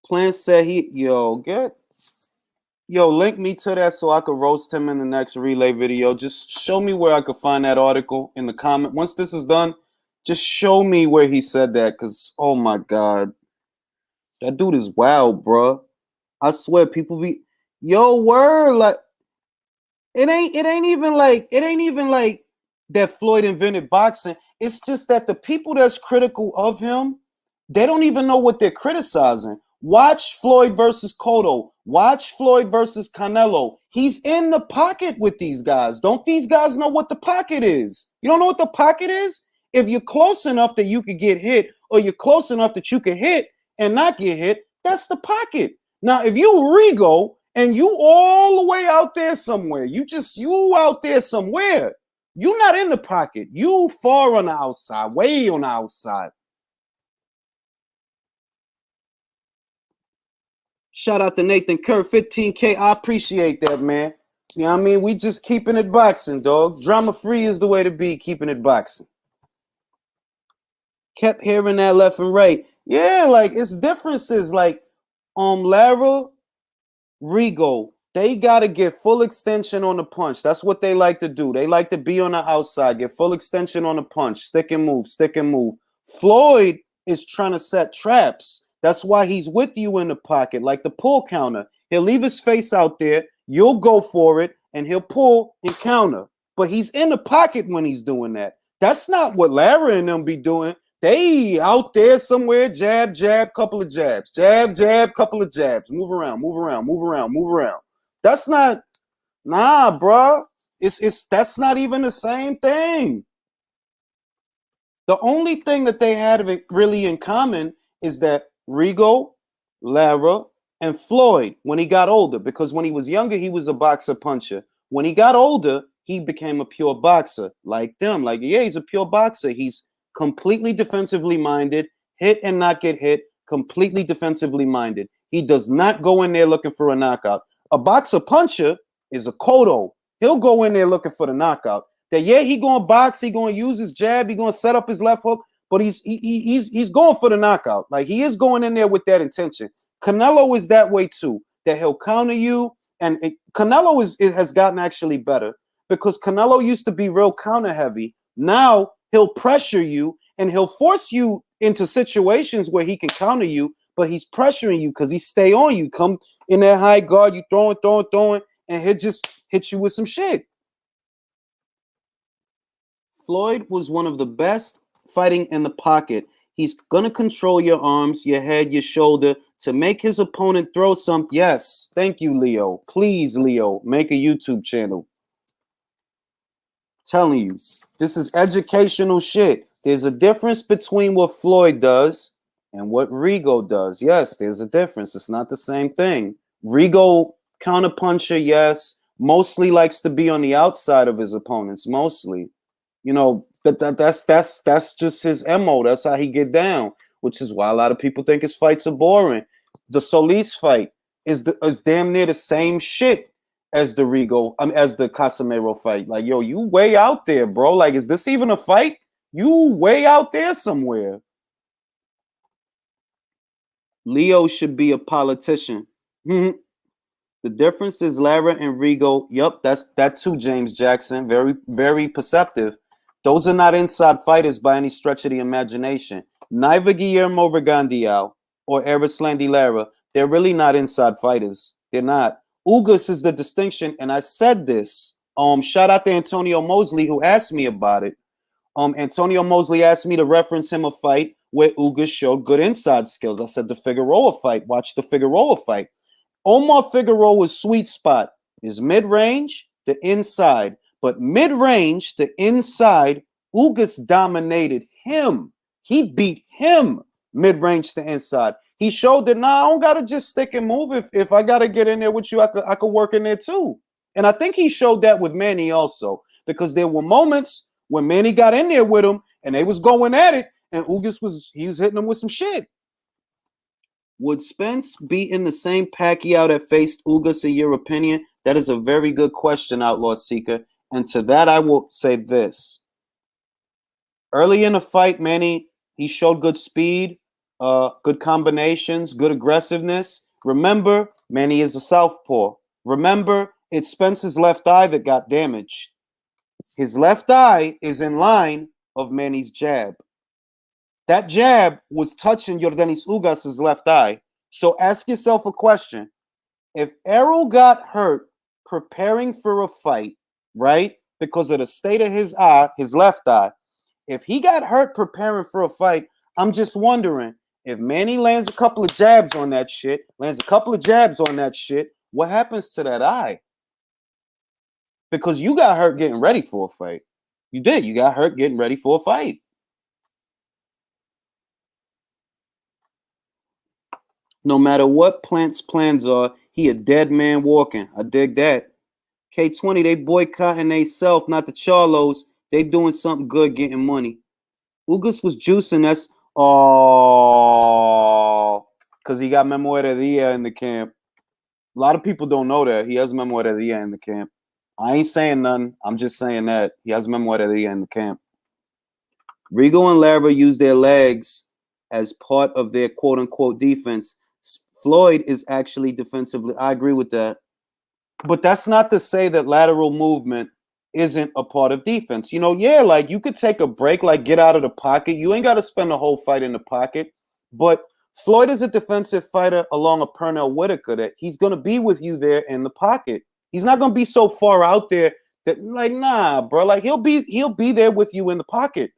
Plan said link me to that so I could roast him in the next relay video. Just show me where I could find that article in the comment. Once this is done, just show me where he said that, because, oh my God, that dude is wild, bro. I swear, people be, word, like, it ain't even like that Floyd invented boxing. It's just that the people that's critical of him, they don't even know what they're criticizing. Watch Floyd versus Cotto. Watch Floyd versus Canelo. He's in the pocket with these guys. Don't these guys know what the pocket is? You don't know what the pocket is? If you're close enough that you could get hit, or you're close enough that you can hit and not get hit, that's the pocket. Now, if you Rigo and you all the way out there somewhere, you out there somewhere, you're not in the pocket. You far on the outside, way on the outside. Shout out to Nathan Kerr, 15K. I appreciate that, man. You know what I mean? We just keeping it boxing, dog. Drama free is the way to be, keeping it boxing. Kept hearing that left and right. Yeah, like, it's differences. Like, Lara, Rigo, they got to get full extension on the punch. That's what they like to do. They like to be on the outside, get full extension on the punch, stick and move, stick and move. Floyd is trying to set traps. That's why he's with you in the pocket, like the pull counter. He'll leave his face out there. You'll go for it, and he'll pull and counter. But he's in the pocket when he's doing that. That's not what Lara and them be doing. They out there somewhere, jab, jab, couple of jabs. Jab, jab, couple of jabs. Move around, move around, move around, move around. That's not Nah, bruh. It's that's not even the same thing. The only thing that they had really in common is that Rigo, Lara, and Floyd when he got older, because when he was younger, he was a boxer puncher. When he got older, he became a pure boxer like them. Like, yeah, he's a pure boxer. He's completely defensively minded, hit and not get hit, completely defensively minded. He does not go in there looking for a knockout. A boxer puncher is a kodo. He'll go in there looking for the knockout. That yeah, he going to box, he going to use his jab, he going to set up his left hook, but he's going for the knockout. Like, he is going in there with that intention. Canelo is that way too. That he'll counter you, and Canelo has gotten actually better because Canelo used to be real counter heavy. Now he'll pressure you and he'll force you into situations where he can counter you, but he's pressuring you because he stay on you. Come in that high guard, you throwing, and he'll just hit you with some shit. Floyd was one of the best fighting in the pocket. He's going to control your arms, your head, your shoulder to make his opponent throw something. Yes. Thank you, Leo. Please, Leo, make a YouTube channel. Telling you, this is educational shit. There's a difference between what Floyd does and what Rigo does. Yes, there's a difference. It's not the same thing. Rigo, counterpuncher, yes, mostly likes to be on the outside of his opponents, mostly. You know, that's just his MO. That's how he get down, which is why a lot of people think his fights are boring. The Solis fight is damn near the same shit as the Rigo, as the Casemiro fight. Like, yo, you way out there, bro. Like, is this even a fight? You way out there somewhere. Leo should be a politician. The difference is Lara and Rigo. Yup, that's that too, James Jackson. Very, very perceptive. Those are not inside fighters by any stretch of the imagination. Neither Guillermo Vergandiao or Erislandy Lara, they're really not inside fighters. They're not. Ugas is the distinction, and I said this. Shout out to Antonio Mosley who asked me about it. Antonio Mosley asked me to reference him a fight where Ugas showed good inside skills. I said the Figueroa fight. Watch the Figueroa fight. Omar Figueroa's sweet spot is mid-range, the inside. But mid-range, the inside, Ugas dominated him. He beat him mid-range to inside. He showed that, nah, I don't got to just stick and move. If I got to get in there with you, I could work in there too. And I think he showed that with Manny also, because there were moments when Manny got in there with him and they was going at it, and Ugas was hitting him with some shit. Would Spence be in the same Pacquiao that faced Ugas in your opinion? That is a very good question, Outlaw Seeker. And to that, I will say this. Early in the fight, Manny, he showed good speed, good combinations, good aggressiveness. Remember, Manny is a southpaw. Remember, it's Spence's left eye that got damaged. His left eye is in line of Manny's jab. That jab was touching Yordenis Ugas' left eye. So ask yourself a question. If Errol got hurt preparing for a fight, right, because of the state of his eye, his left eye, if he got hurt preparing for a fight, I'm just wondering if Manny lands a couple of jabs on that shit, what happens to that eye? Because you got hurt getting ready for a fight. You did. You got hurt getting ready for a fight. No matter what Plant's plans are, he a dead man walking. I dig that. K20, they boycotting they self, not the Charlos. They doing something good, getting money. Ugas was juicing. That's because he got Memoria Dia in the camp. A lot of people don't know that he has Memoria Dia in the camp. I ain't saying nothing. I'm just saying that he has Memoria Dia in the camp. Rigo and Lara use their legs as part of their quote-unquote defense. Floyd is actually defensively. I agree with that. But that's not to say that lateral movement isn't a part of defense. You know, yeah, like you could take a break, like get out of the pocket. You ain't got to spend the whole fight in the pocket. But Floyd is a defensive fighter along a Pernell Whitaker that he's going to be with you there in the pocket. He's not going to be so far out there that, like, nah, bro. Like he'll be there with you in the pocket.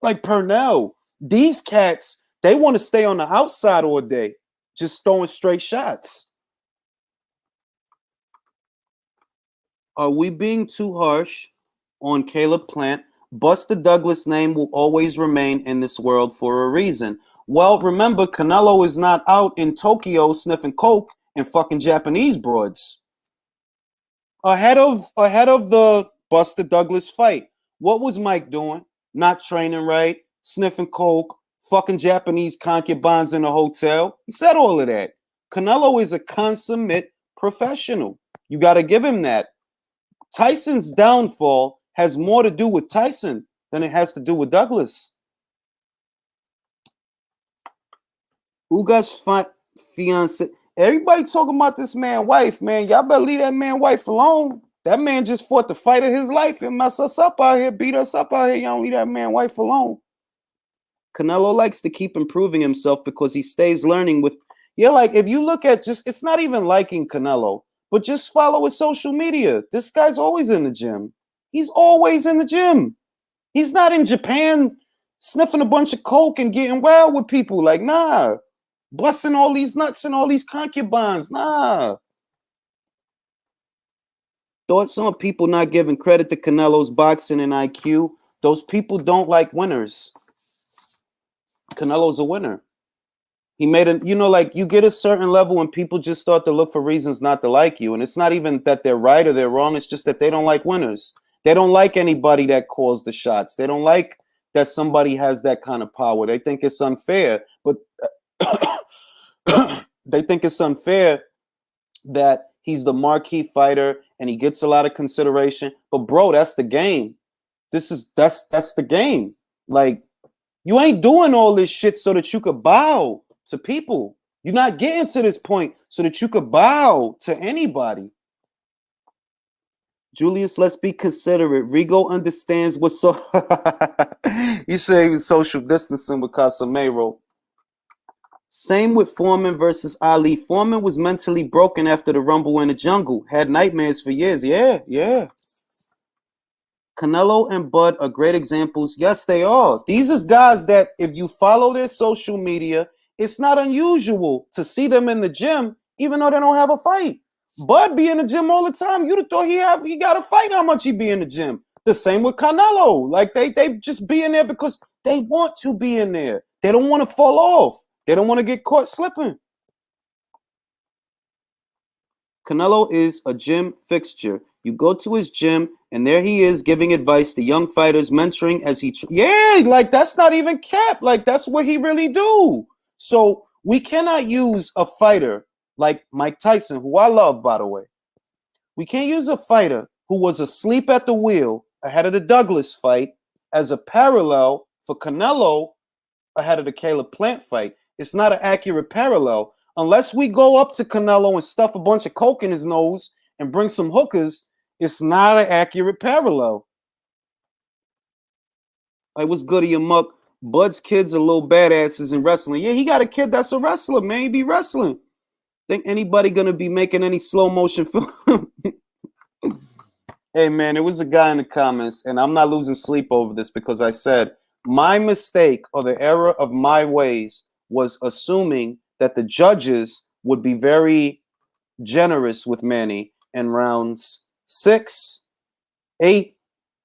Like Pernell. These cats, they want to stay on the outside all day, just throwing straight shots. Are we being too harsh on Caleb Plant? Buster Douglas' name will always remain in this world for a reason. Well, remember, Canelo is not out in Tokyo sniffing coke and fucking Japanese broads. Ahead of the Buster Douglas fight, what was Mike doing? Not training right, sniffing coke, fucking Japanese concubines in a hotel. He said all of that. Canelo is a consummate professional. You got to give him that. Tyson's downfall has more to do with Tyson than it has to do with Douglas. Ugas fiance. Everybody talking about this man wife, man. Y'all better leave that man wife alone. That man just fought the fight of his life and mess us up out here, beat us up out here. Y'all don't leave that man wife alone. Canelo likes to keep improving himself because he stays learning with. Yeah, like if you look at just, it's not even liking Canelo, but just follow his social media. This guy's always in the gym. He's always in the gym. He's not in Japan sniffing a bunch of coke and getting wild with people. Like, nah. Busting all these nuts and all these concubines. Nah. Thoughts on people not giving credit to Canelo's boxing and IQ? Those people don't like winners. Canelo's a winner. He made a, like you get a certain level when people just start to look for reasons not to like you. And it's not even that they're right or they're wrong. It's just that they don't like winners. They don't like anybody that calls the shots. They don't like that somebody has that kind of power. They think it's unfair. But they think it's unfair that he's the marquee fighter and he gets a lot of consideration. But bro, that's the game. That's the game. Like, you ain't doing all this shit so that you could bow to people. You're not getting to this point so that you could bow to anybody. Julius, let's be considerate. Rigo understands what's so. You say he was social distancing with Casemiro. Same with Foreman versus Ali. Foreman was mentally broken after the rumble in the jungle. Had nightmares for years. Yeah. Canelo and Bud are great examples. Yes, they are. These are guys that if you follow their social media, it's not unusual to see them in the gym, even though they don't have a fight. Bud be in the gym all the time. You'd have thought he got a fight how much he be in the gym. The same with Canelo. Like they just be in there because they want to be in there. They don't want to fall off. They don't want to get caught slipping. Canelo is a gym fixture. You go to his gym, and there he is giving advice to young fighters, mentoring as he... like that's not even cap. Like that's what he really do. So we cannot use a fighter like Mike Tyson, who I love, by the way. We can't use a fighter who was asleep at the wheel ahead of the Douglas fight as a parallel for Canelo ahead of the Caleb Plant fight. It's not an accurate parallel. Unless we go up to Canelo and stuff a bunch of coke in his nose and bring some hookers, it's not an accurate parallel. Like, what's good of your muck? Bud's kids are little badasses in wrestling. Yeah, he got a kid that's a wrestler, man. He be wrestling. Think anybody gonna be making any slow motion film? Hey, man, there was a guy in the comments, and I'm not losing sleep over this because I said my mistake or the error of my ways was assuming that the judges would be very generous with Manny in rounds 6, 8,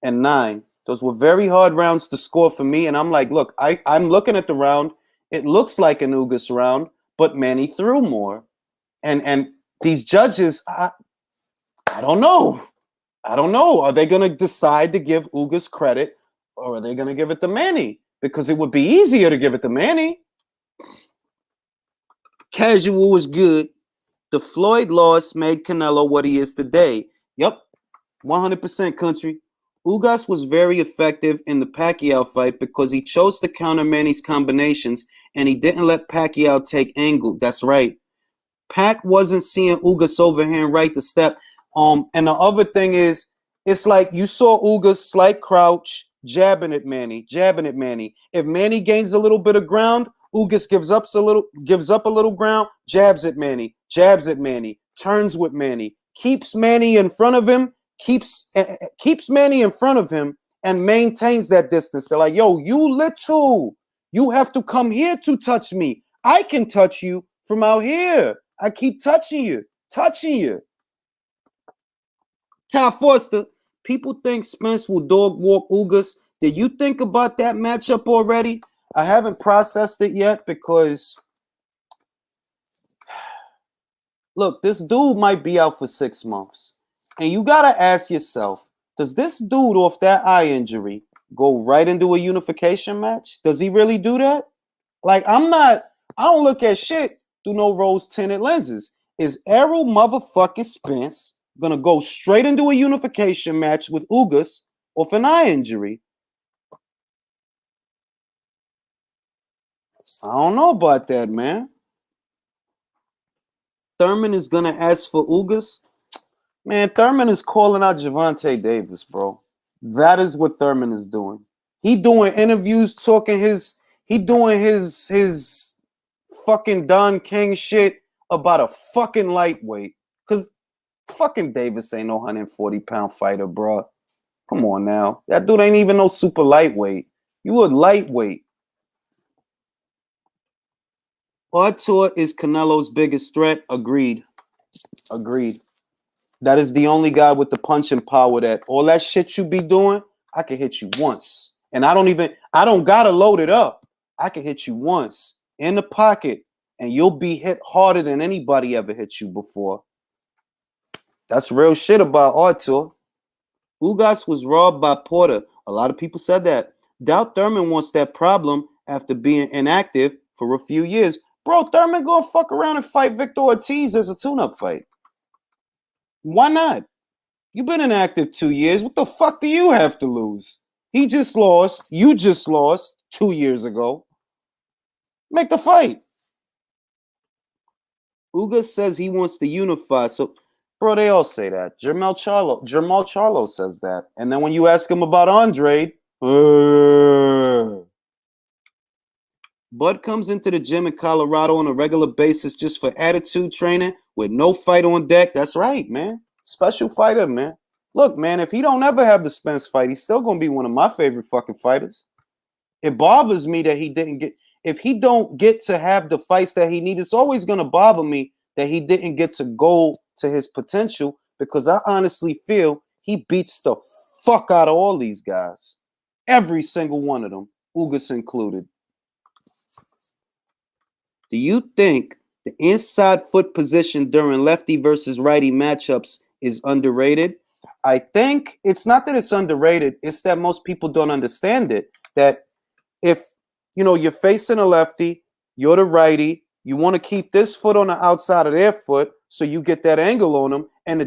and 9. Those were very hard rounds to score for me. And I'm like, look, I'm looking at the round. It looks like an Ugas round, but Manny threw more. And these judges, I don't know. I don't know. Are they going to decide to give Ugas credit or are they going to give it to Manny? Because it would be easier to give it to Manny. Casual was good. The Floyd loss made Canelo what he is today. Yep, 100% country. Ugas was very effective in the Pacquiao fight because he chose to counter Manny's combinations and he didn't let Pacquiao take angle. That's right. Pac wasn't seeing Ugas overhand right the step. And the other thing is, it's like you saw Ugas slight crouch, jabbing at Manny. If Manny gains a little bit of ground, Ugas gives up a little ground, jabs at Manny, turns with Manny, keeps Manny in front of him, keeps Manny in front of him, and maintains that distance. They're like, yo, you little, you have to come here to touch me. I can touch you from out here. I keep touching you. Ty Forster, people think Spence will dog walk Ugas. Did you think about that matchup already? I haven't processed it yet because, look, this dude might be out for 6 months. And you got to ask yourself, does this dude off that eye injury go right into a unification match? Does he really do that? Like, I don't look at shit through no rose-tinted lenses. Is Errol motherfucking Spence gonna go straight into a unification match with Ugas off an eye injury? I don't know about that, man. Thurman is gonna ask for Ugas. Man, Thurman is calling out Gervonta Davis, bro. That is what Thurman is doing. He doing interviews, doing his fucking Don King shit about a fucking lightweight. Cause fucking Davis ain't no 140-pound fighter, bro. Come on now. That dude ain't even no super lightweight. You a lightweight. Artur is Canelo's biggest threat. Agreed. That is the only guy with the punching power that all that shit you be doing, I can hit you once. And I don't gotta load it up. I can hit you once in the pocket and you'll be hit harder than anybody ever hit you before. That's real shit about Artur. Ugas was robbed by Porter. A lot of people said that. Doubt Thurman wants that problem after being inactive for a few years. Bro, Thurman gonna fuck around and fight Victor Ortiz as a tune-up fight. Why not? You've been inactive 2 years. What the fuck do you have to lose? He just lost. You just lost 2 years ago. Make the fight. Ugas says he wants to unify. So, bro, they all say that. Jermall Charlo says that. And then when you ask him about Andre, Bud comes into the gym in Colorado on a regular basis just for attitude training with no fight on deck. That's right, man. Special fighter, man. Look, man, if he don't ever have the Spence fight, he's still going to be one of my favorite fucking fighters. It bothers me that he didn't get... If he don't get to have the fights that he needs, it's always going to bother me that he didn't get to go to his potential because I honestly feel he beats the fuck out of all these guys. Every single one of them, Ugas included. Do you think the inside foot position during lefty versus righty matchups is underrated? I think it's not that it's underrated. It's that most people don't understand it. That if, you're facing a lefty, you're the righty, you want to keep this foot on the outside of their foot so you get that angle on them, and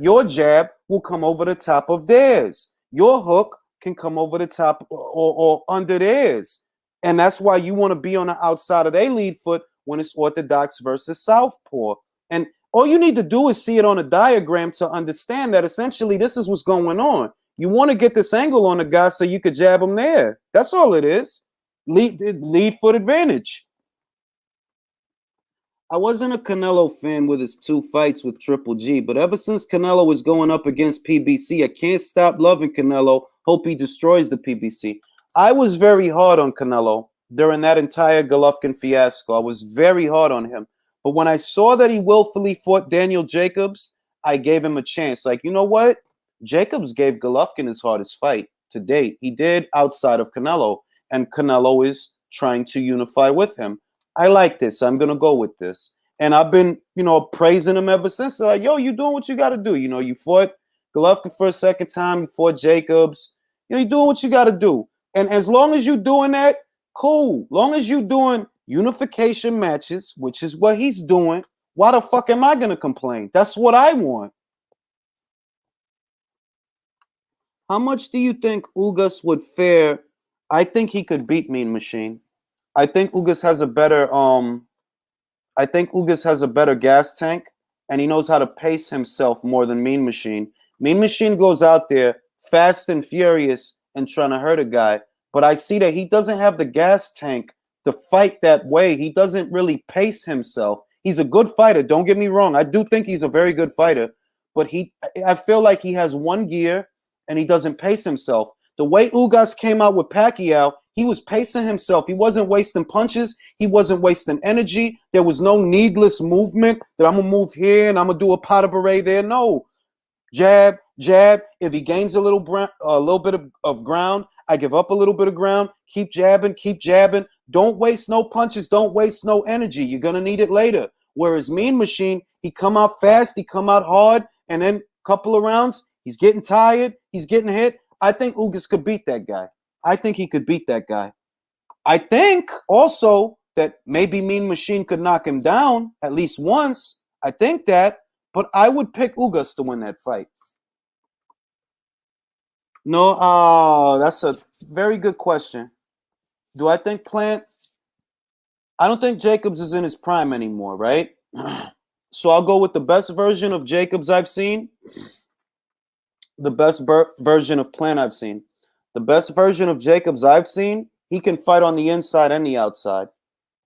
your jab will come over the top of theirs. Your hook can come over the top or under theirs. And that's why you want to be on the outside of their lead foot when it's orthodox versus southpaw. And all you need to do is see it on a diagram to understand that essentially this is what's going on. You want to get this angle on the guy so you could jab him there. That's all it is. Lead foot advantage. I wasn't a Canelo fan with his 2 fights with Triple G, but ever since Canelo was going up against PBC, I can't stop loving Canelo. Hope he destroys the PBC. I was very hard on Canelo during that entire Golovkin fiasco. I was very hard on him. But when I saw that he willfully fought Daniel Jacobs, I gave him a chance. Like, you know what? Jacobs gave Golovkin his hardest fight to date. He did outside of Canelo, and Canelo is trying to unify with him. I like this. I'm going to go with this. And I've been, praising him ever since. They're like, yo, you doing what you got to do. You fought Golovkin for a second time. You fought Jacobs. You're doing what you got to do. And as long as you're doing that, cool. Long as you're doing unification matches, which is what he's doing, why the fuck am I going to complain? That's what I want. How much do you think Ugas would fare? I think he could beat Mean Machine. I think Ugas has a better gas tank, and he knows how to pace himself more than Mean Machine. Mean Machine goes out there fast and furious and trying to hurt a guy, but I see that he doesn't have the gas tank to fight that way. He doesn't really pace himself. He's a good fighter, don't get me wrong. I do think he's a very good fighter, but I feel like he has one gear and he doesn't pace himself. The way Ugas came out with Pacquiao, he was pacing himself. He wasn't wasting punches. He wasn't wasting energy. There was no needless movement that I'm going to move here and I'm going to do a pas de bourrée there. No. Jab, jab. If he gains a little bit of ground, I give up a little bit of ground. Keep jabbing, keep jabbing. Don't waste no punches. Don't waste no energy. You're gonna need it later. Whereas Mean Machine, he come out fast, he come out hard, and then a couple of rounds, he's getting tired, he's getting hit. I think Ugas could beat that guy. I think he could beat that guy. I think also that maybe Mean Machine could knock him down at least once. I think that, but I would pick Ugas to win that fight. No, that's a very good question. Do I think Plant? I don't think Jacobs is in his prime anymore, right? So I'll go with the best version of Jacobs I've seen. The best version of Plant I've seen. The best version of Jacobs I've seen, he can fight on the inside and the outside.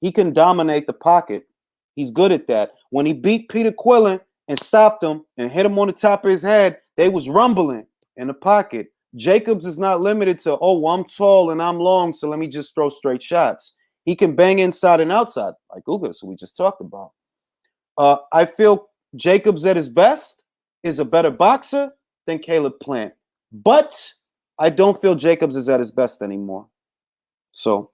He can dominate the pocket. He's good at that. When he beat Peter Quillen and stopped him and hit him on the top of his head, they was rumbling in the pocket. Jacobs is not limited to, oh, well, I'm tall and I'm long, so let me just throw straight shots. He can bang inside and outside, like Ugas, who we just talked about. I feel Jacobs at his best is a better boxer than Caleb Plant. But I don't feel Jacobs is at his best anymore. So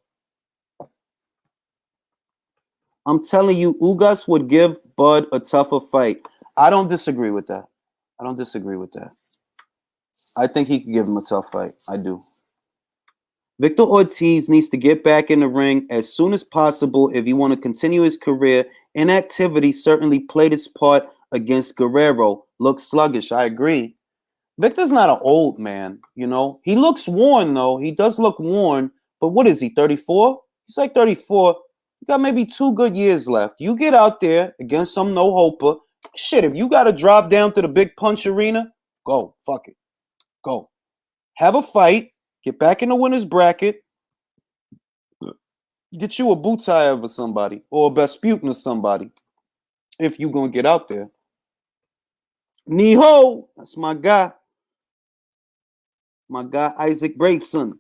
I'm telling you, Ugas would give Bud a tougher fight. I don't disagree with that. I don't disagree with that. I think he could give him a tough fight. I do. Victor Ortiz needs to get back in the ring as soon as possible if he want to continue his career. Inactivity certainly played its part against Guerrero. Looks sluggish. I agree. Victor's not an old man, you know. He looks worn, though. He does look worn. But what is he, 34? He's like 34. You got maybe 2 good years left. You get out there against some no-hoper. Shit, if you got to drop down to the big punch arena, go. Fuck it. Go. Have a fight. Get back in the winner's bracket. Get you a boot tie over somebody or a Vesputin or somebody if you going to get out there. Niho, that's my guy. My guy, Isaac Braveson.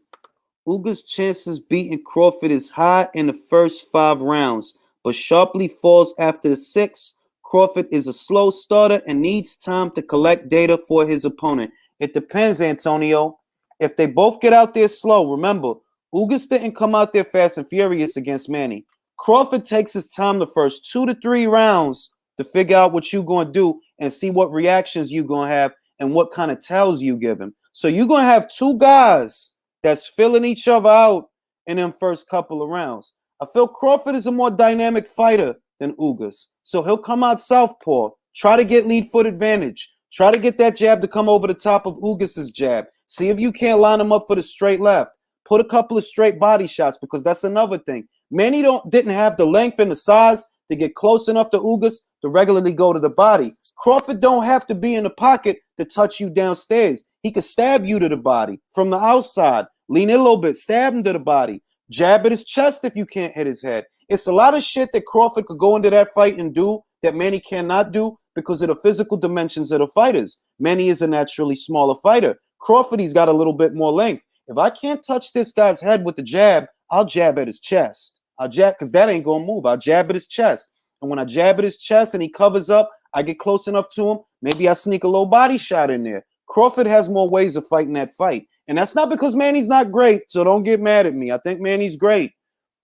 Ugas' chances beating Crawford is high in the first 5 rounds, but sharply falls after the 6th. Crawford is a slow starter and needs time to collect data for his opponent. It depends, Antonio. If they both get out there slow, remember, Ugas didn't come out there fast and furious against Manny. Crawford takes his time the first 2 to 3 rounds to figure out what you're going to do and see what reactions you're going to have and what kind of tells you give him. So you're going to have 2 guys that's filling each other out in them first couple of rounds. I feel Crawford is a more dynamic fighter than Ugas. So he'll come out southpaw, try to get lead foot advantage, try to get that jab to come over the top of Ugas's jab. See if you can't line him up for the straight left. Put a couple of straight body shots because that's another thing. Manny didn't have the length and the size to get close enough to Ugas to regularly go to the body. Crawford don't have to be in the pocket to touch you downstairs. He could stab you to the body from the outside. Lean in a little bit, stab him to the body. Jab at his chest if you can't hit his head. It's a lot of shit that Crawford could go into that fight and do that Manny cannot do because of the physical dimensions of the fighters. Manny is a naturally smaller fighter. Crawford, he's got a little bit more length. If I can't touch this guy's head with the jab, I'll jab at his chest. I'll jab because that ain't going to move. I'll jab at his chest. And when I jab at his chest and he covers up, I get close enough to him. Maybe I sneak a low body shot in there. Crawford has more ways of fighting that fight. And that's not because Manny's not great, so don't get mad at me. I think Manny's great,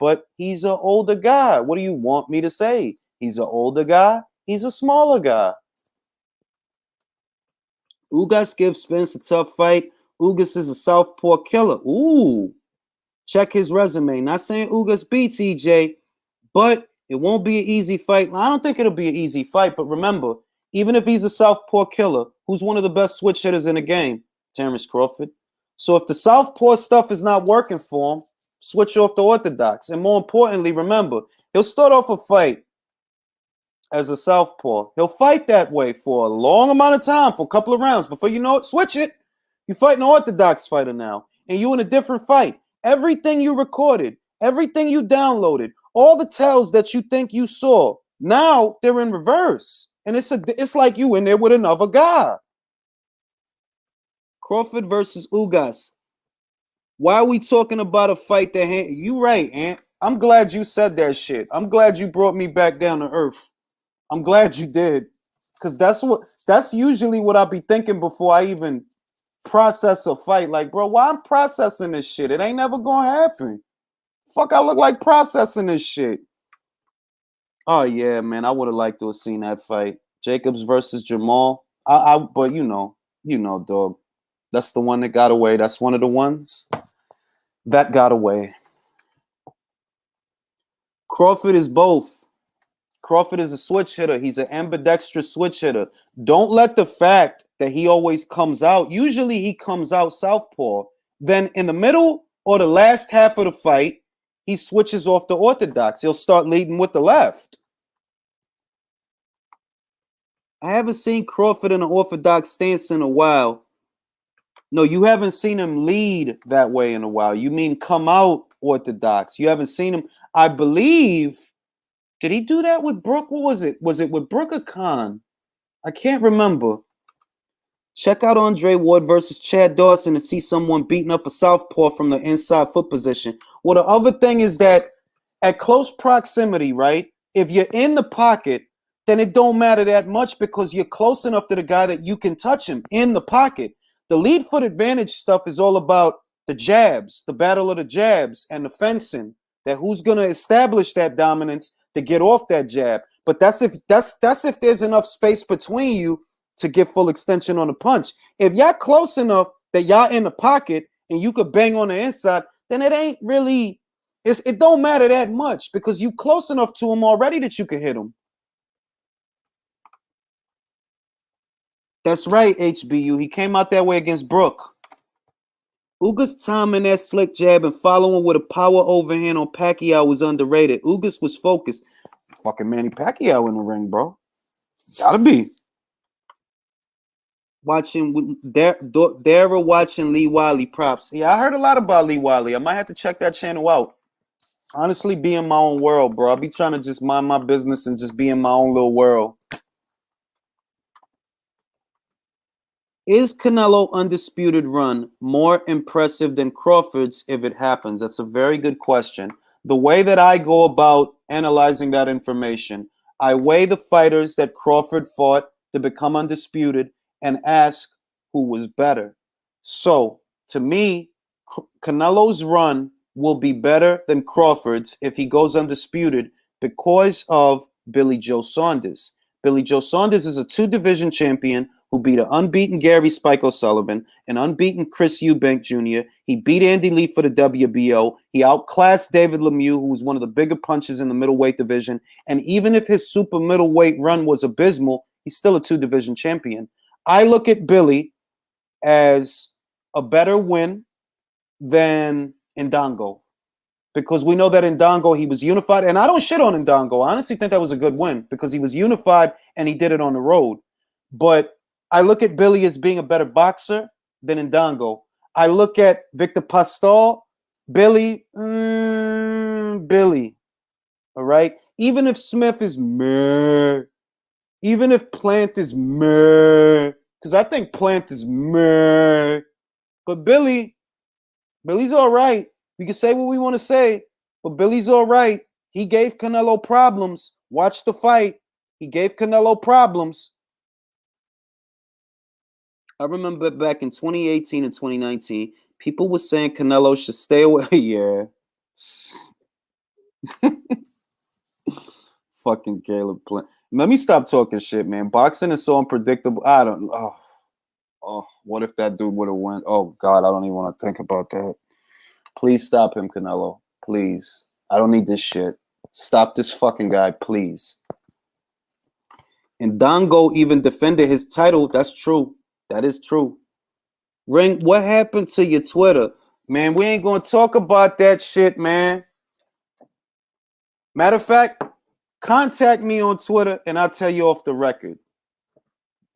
but he's an older guy. What do you want me to say? He's an older guy. He's a smaller guy. Ugas gives Spence a tough fight. Ugas is a southpaw killer. Ooh. Check his resume. Not saying Ugas beats EJ, but it won't be an easy fight. I don't think it'll be an easy fight, but remember, even if he's a southpaw killer, who's one of the best switch hitters in the game? Terrence Crawford. So if the southpaw stuff is not working for him, switch off the orthodox. And more importantly, remember, he'll start off a fight as a southpaw. He'll fight that way for a long amount of time, for a couple of rounds. Before you know it, switch it. You're fighting an orthodox fighter now, and you're in a different fight. Everything you recorded, everything you downloaded, all the tells that you think you saw, now they're in reverse. And it's like you in there with another guy. Crawford versus Ugas. Why are we talking about a fight that you right, Ant? I'm glad you said that shit. I'm glad you brought me back down to earth. I'm glad you did. Because that's usually what I be thinking before I even process a fight. Like, bro, why I'm processing this shit? It ain't never gonna happen. Fuck, I look like processing this shit. Oh yeah, man, I would have liked to have seen that fight. Jacobs versus Jamal. But dog. That's the one that got away. That's one of the ones that got away. Crawford is both. Crawford is a switch hitter. He's an ambidextrous switch hitter. Don't let the fact that he always comes out, usually he comes out southpaw, then in the middle or the last half of the fight, he switches off the orthodox. He'll start leading with the left. I haven't seen Crawford in an orthodox stance in a while. No, you haven't seen him lead that way in a while. You mean come out orthodox. You haven't seen him. I believe, did he do that with Brooke? What was it? Was it with Brooke or Khan? I can't remember. Check out Andre Ward versus Chad Dawson and see someone beating up a southpaw from the inside foot position. Well, the other thing is that at close proximity, right? If you're in the pocket, then it don't matter that much because you're close enough to the guy that you can touch him in the pocket. The lead foot advantage stuff is all about the jabs, the battle of the jabs and the fencing, that who's going to establish that dominance to get off that jab. But that's if there's enough space between you to get full extension on the punch. If y'all close enough that y'all in the pocket and you could bang on the inside, then it ain't really, it don't matter that much because you close enough to him already that you can hit him. That's right, HBU. He came out that way against Brooke. Ugas timing that slick jab and following with a power overhand on Pacquiao was underrated. Ugas was focused. Fucking Manny Pacquiao in the ring, bro. Gotta be. Dara watching Lee Wiley props. Yeah, I heard a lot about Lee Wiley. I might have to check that channel out. Honestly, be in my own world, bro. I'll be trying to just mind my business and just be in my own little world. Is Canelo undisputed run more impressive than Crawford's if it happens? That's a very good question. The way that I go about analyzing that information, I weigh the fighters that Crawford fought to become undisputed and ask who was better. So, to me, Canelo's run will be better than Crawford's if he goes undisputed because of Billy Joe Saunders. Billy Joe Saunders is a 2-division champion who beat an unbeaten Gary Spike O'Sullivan, an unbeaten Chris Eubank Jr. He beat Andy Lee for the WBO. He outclassed David Lemieux, who was one of the bigger punchers in the middleweight division. And even if his super middleweight run was abysmal, he's still a 2-division champion. I look at Billy as a better win than Ndongo, because we know that Ndongo, he was unified. And I don't shit on Ndongo. I honestly think that was a good win because he was unified and he did it on the road. But I look at Billy as being a better boxer than Ndongo. I look at Victor Pastor, Billy. All right? Even if Smith is meh, even if Plant is meh, because I think Plant is meh, but Billy's all right. We can say what we want to say, but Billy's all right. He gave Canelo problems. Watch the fight. He gave Canelo problems. I remember back in 2018 and 2019, people were saying Canelo should stay away. Yeah. Fucking Caleb Plant. Let me stop talking shit, man. Boxing is so unpredictable. I don't. What if that dude would have won? Oh God, I don't even want to think about that. Please stop him, Canelo. Please. I don't need this shit. Stop this fucking guy, please. And Dongo even defended his title. That's true. That is true. Ring, what happened to your Twitter? Man, we ain't gonna talk about that shit, man. Matter of fact, contact me on Twitter and I'll tell you off the record.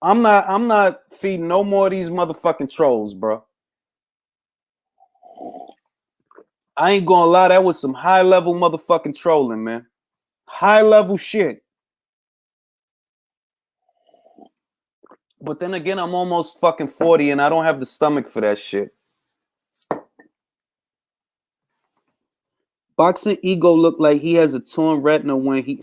I'm not feeding no more of these motherfucking trolls, bro. I ain't gonna lie, that was some high-level motherfucking trolling, man. High-level shit. But then again, I'm almost fucking 40 and I don't have the stomach for that shit. Boxing ego looked like he has a torn retina when he...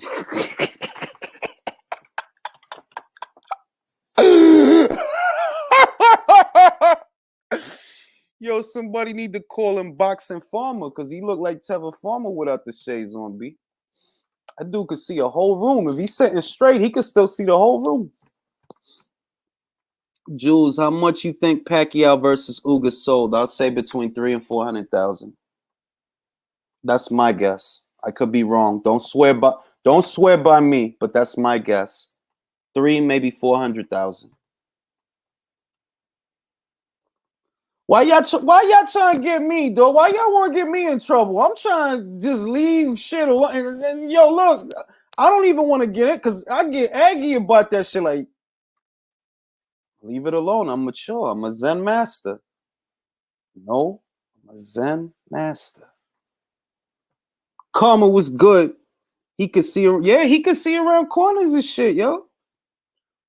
Yo, somebody need to call him Boxing Farmer because he looked like Tevin Farmer without the shades on, B. That dude could see a whole room. If he's sitting straight, he could still see the whole room. Jules, how much you think Pacquiao versus Ugas sold? I'll say between 300,000 and 400,000. That's my guess. I could be wrong. Don't swear by me, but that's my guess. 3, maybe 400,000. Why y'all trying to get me, though? Why y'all want to get me in trouble? I'm trying to just leave shit alone. And yo, look, I don't even want to get it because I get aggy about that shit. Like, leave it alone. I'm mature. I'm a Zen master. No, I'm a Zen master. Karma was good. He could see around corners and shit, yo.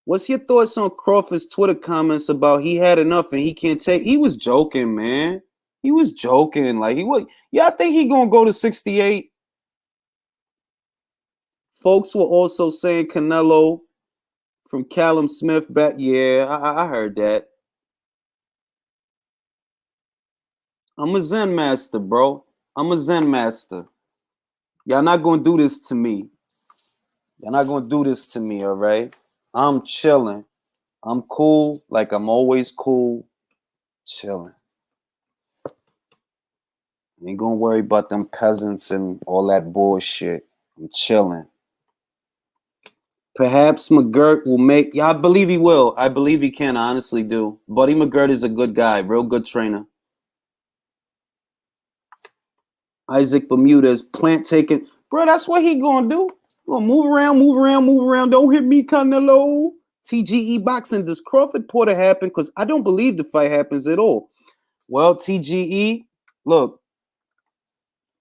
What's your thoughts on Crawford's Twitter comments about he had enough and he can't take? He was joking, man. He was joking. Like, he was. Yeah, I think he gonna go to 68. Folks were also saying Canelo from Callum Smith back. Yeah, I heard that. I'm a Zen master, bro. I'm a Zen master. Y'all not gonna do this to me. Y'all not gonna do this to me, all right? I'm chilling. I'm cool, like I'm always cool, chilling. Ain't gonna worry about them peasants and all that bullshit. I'm chilling. Perhaps McGirt will make. Yeah, I believe he will. I believe he can. I honestly do. Buddy McGirt is a good guy, real good trainer. Isaac Bermudez, plant taking. Bro, that's what he gonna do. Gonna move around. Don't hit me, Canelo. TGE boxing. Does Crawford Porter happen? Because I don't believe the fight happens at all. Well, TGE, look,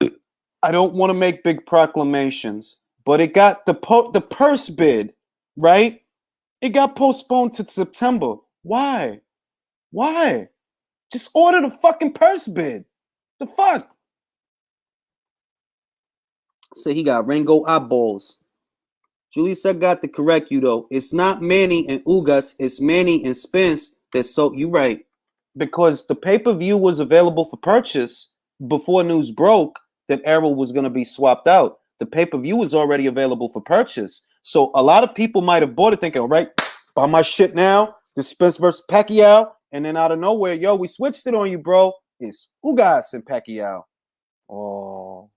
I don't want to make big proclamations, but it got the purse bid, right? It got postponed to September. Why? Just order the fucking purse bid. The fuck? Say he got Ringo eyeballs. Julius, I got to correct you though. It's not Manny and Ugas. It's Manny and Spence. That's so you right. Because the pay-per-view was available for purchase before news broke that Errol was going to be swapped out. The pay-per-view was already available for purchase. So a lot of people might have bought it thinking, all right, buy my shit now. This Spence versus Pacquiao. And then out of nowhere, yo, we switched it on you, bro. It's Ugas and Pacquiao. Oh.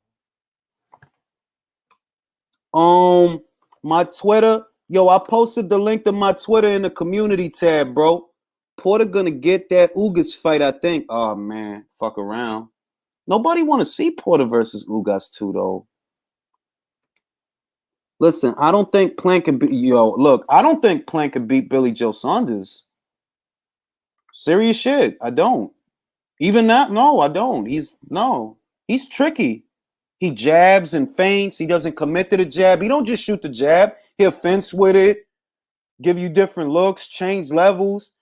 My Twitter. Yo, I posted the link to my Twitter in the community tab, bro. Porter gonna get that Ugas fight, I think. Oh man, fuck around. Nobody want to see Porter versus Ugas too, though. Listen, I don't think Plant can beat. Yo, look, I don't think Plant can beat Billy Joe Saunders. Serious shit, I don't. Even that, no, I don't. He's tricky. He jabs and feints. He doesn't commit to the jab. He don't just shoot the jab. He'll fence with it, give you different looks, change levels.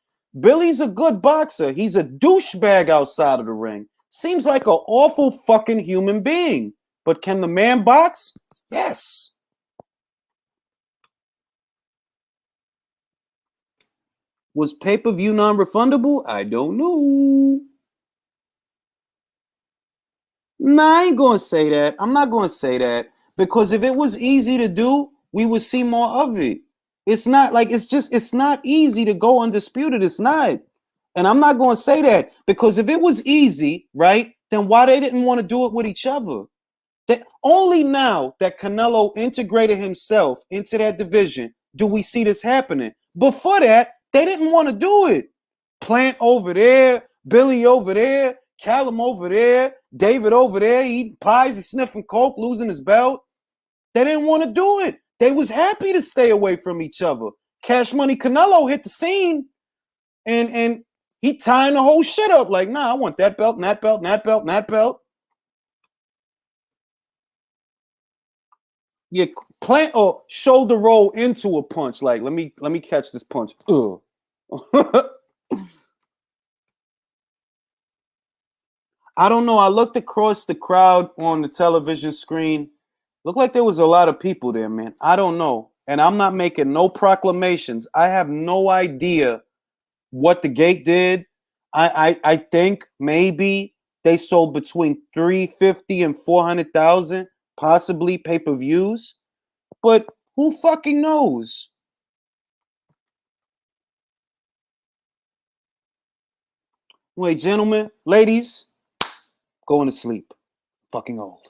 Billy's a good boxer. He's a douchebag outside of the ring. Seems like an awful fucking human being. But can the man box? Yes. Was pay-per-view non-refundable? I don't know. Nah, I ain't gonna say that. I'm not gonna say that. Because if it was easy to do, we would see more of it. It's not like it's not easy to go undisputed. It's not. And I'm not going to say that because if it was easy, right, then why they didn't want to do it with each other? That only now that Canelo integrated himself into that division do we see this happening. Before that, they didn't want to do it. Plant over there, Billy over there, Callum over there, David over there, eating pies, he's sniffing coke, losing his belt. They didn't want to do it. They was happy to stay away from each other. Cash Money Canelo hit the scene and he tying the whole shit up like, nah, I want that belt, and that belt, and that belt, and that belt. Yeah, plant or shoulder roll into a punch. Like, let me catch this punch. Ugh. I don't know. I looked across the crowd on the television screen. Looked like there was a lot of people there, man. I don't know. And I'm not making no proclamations. I have no idea what the gate did. I think maybe they sold between 350 and 400,000, possibly pay-per-views. But who fucking knows? Wait, gentlemen, ladies, going to sleep. Fucking old.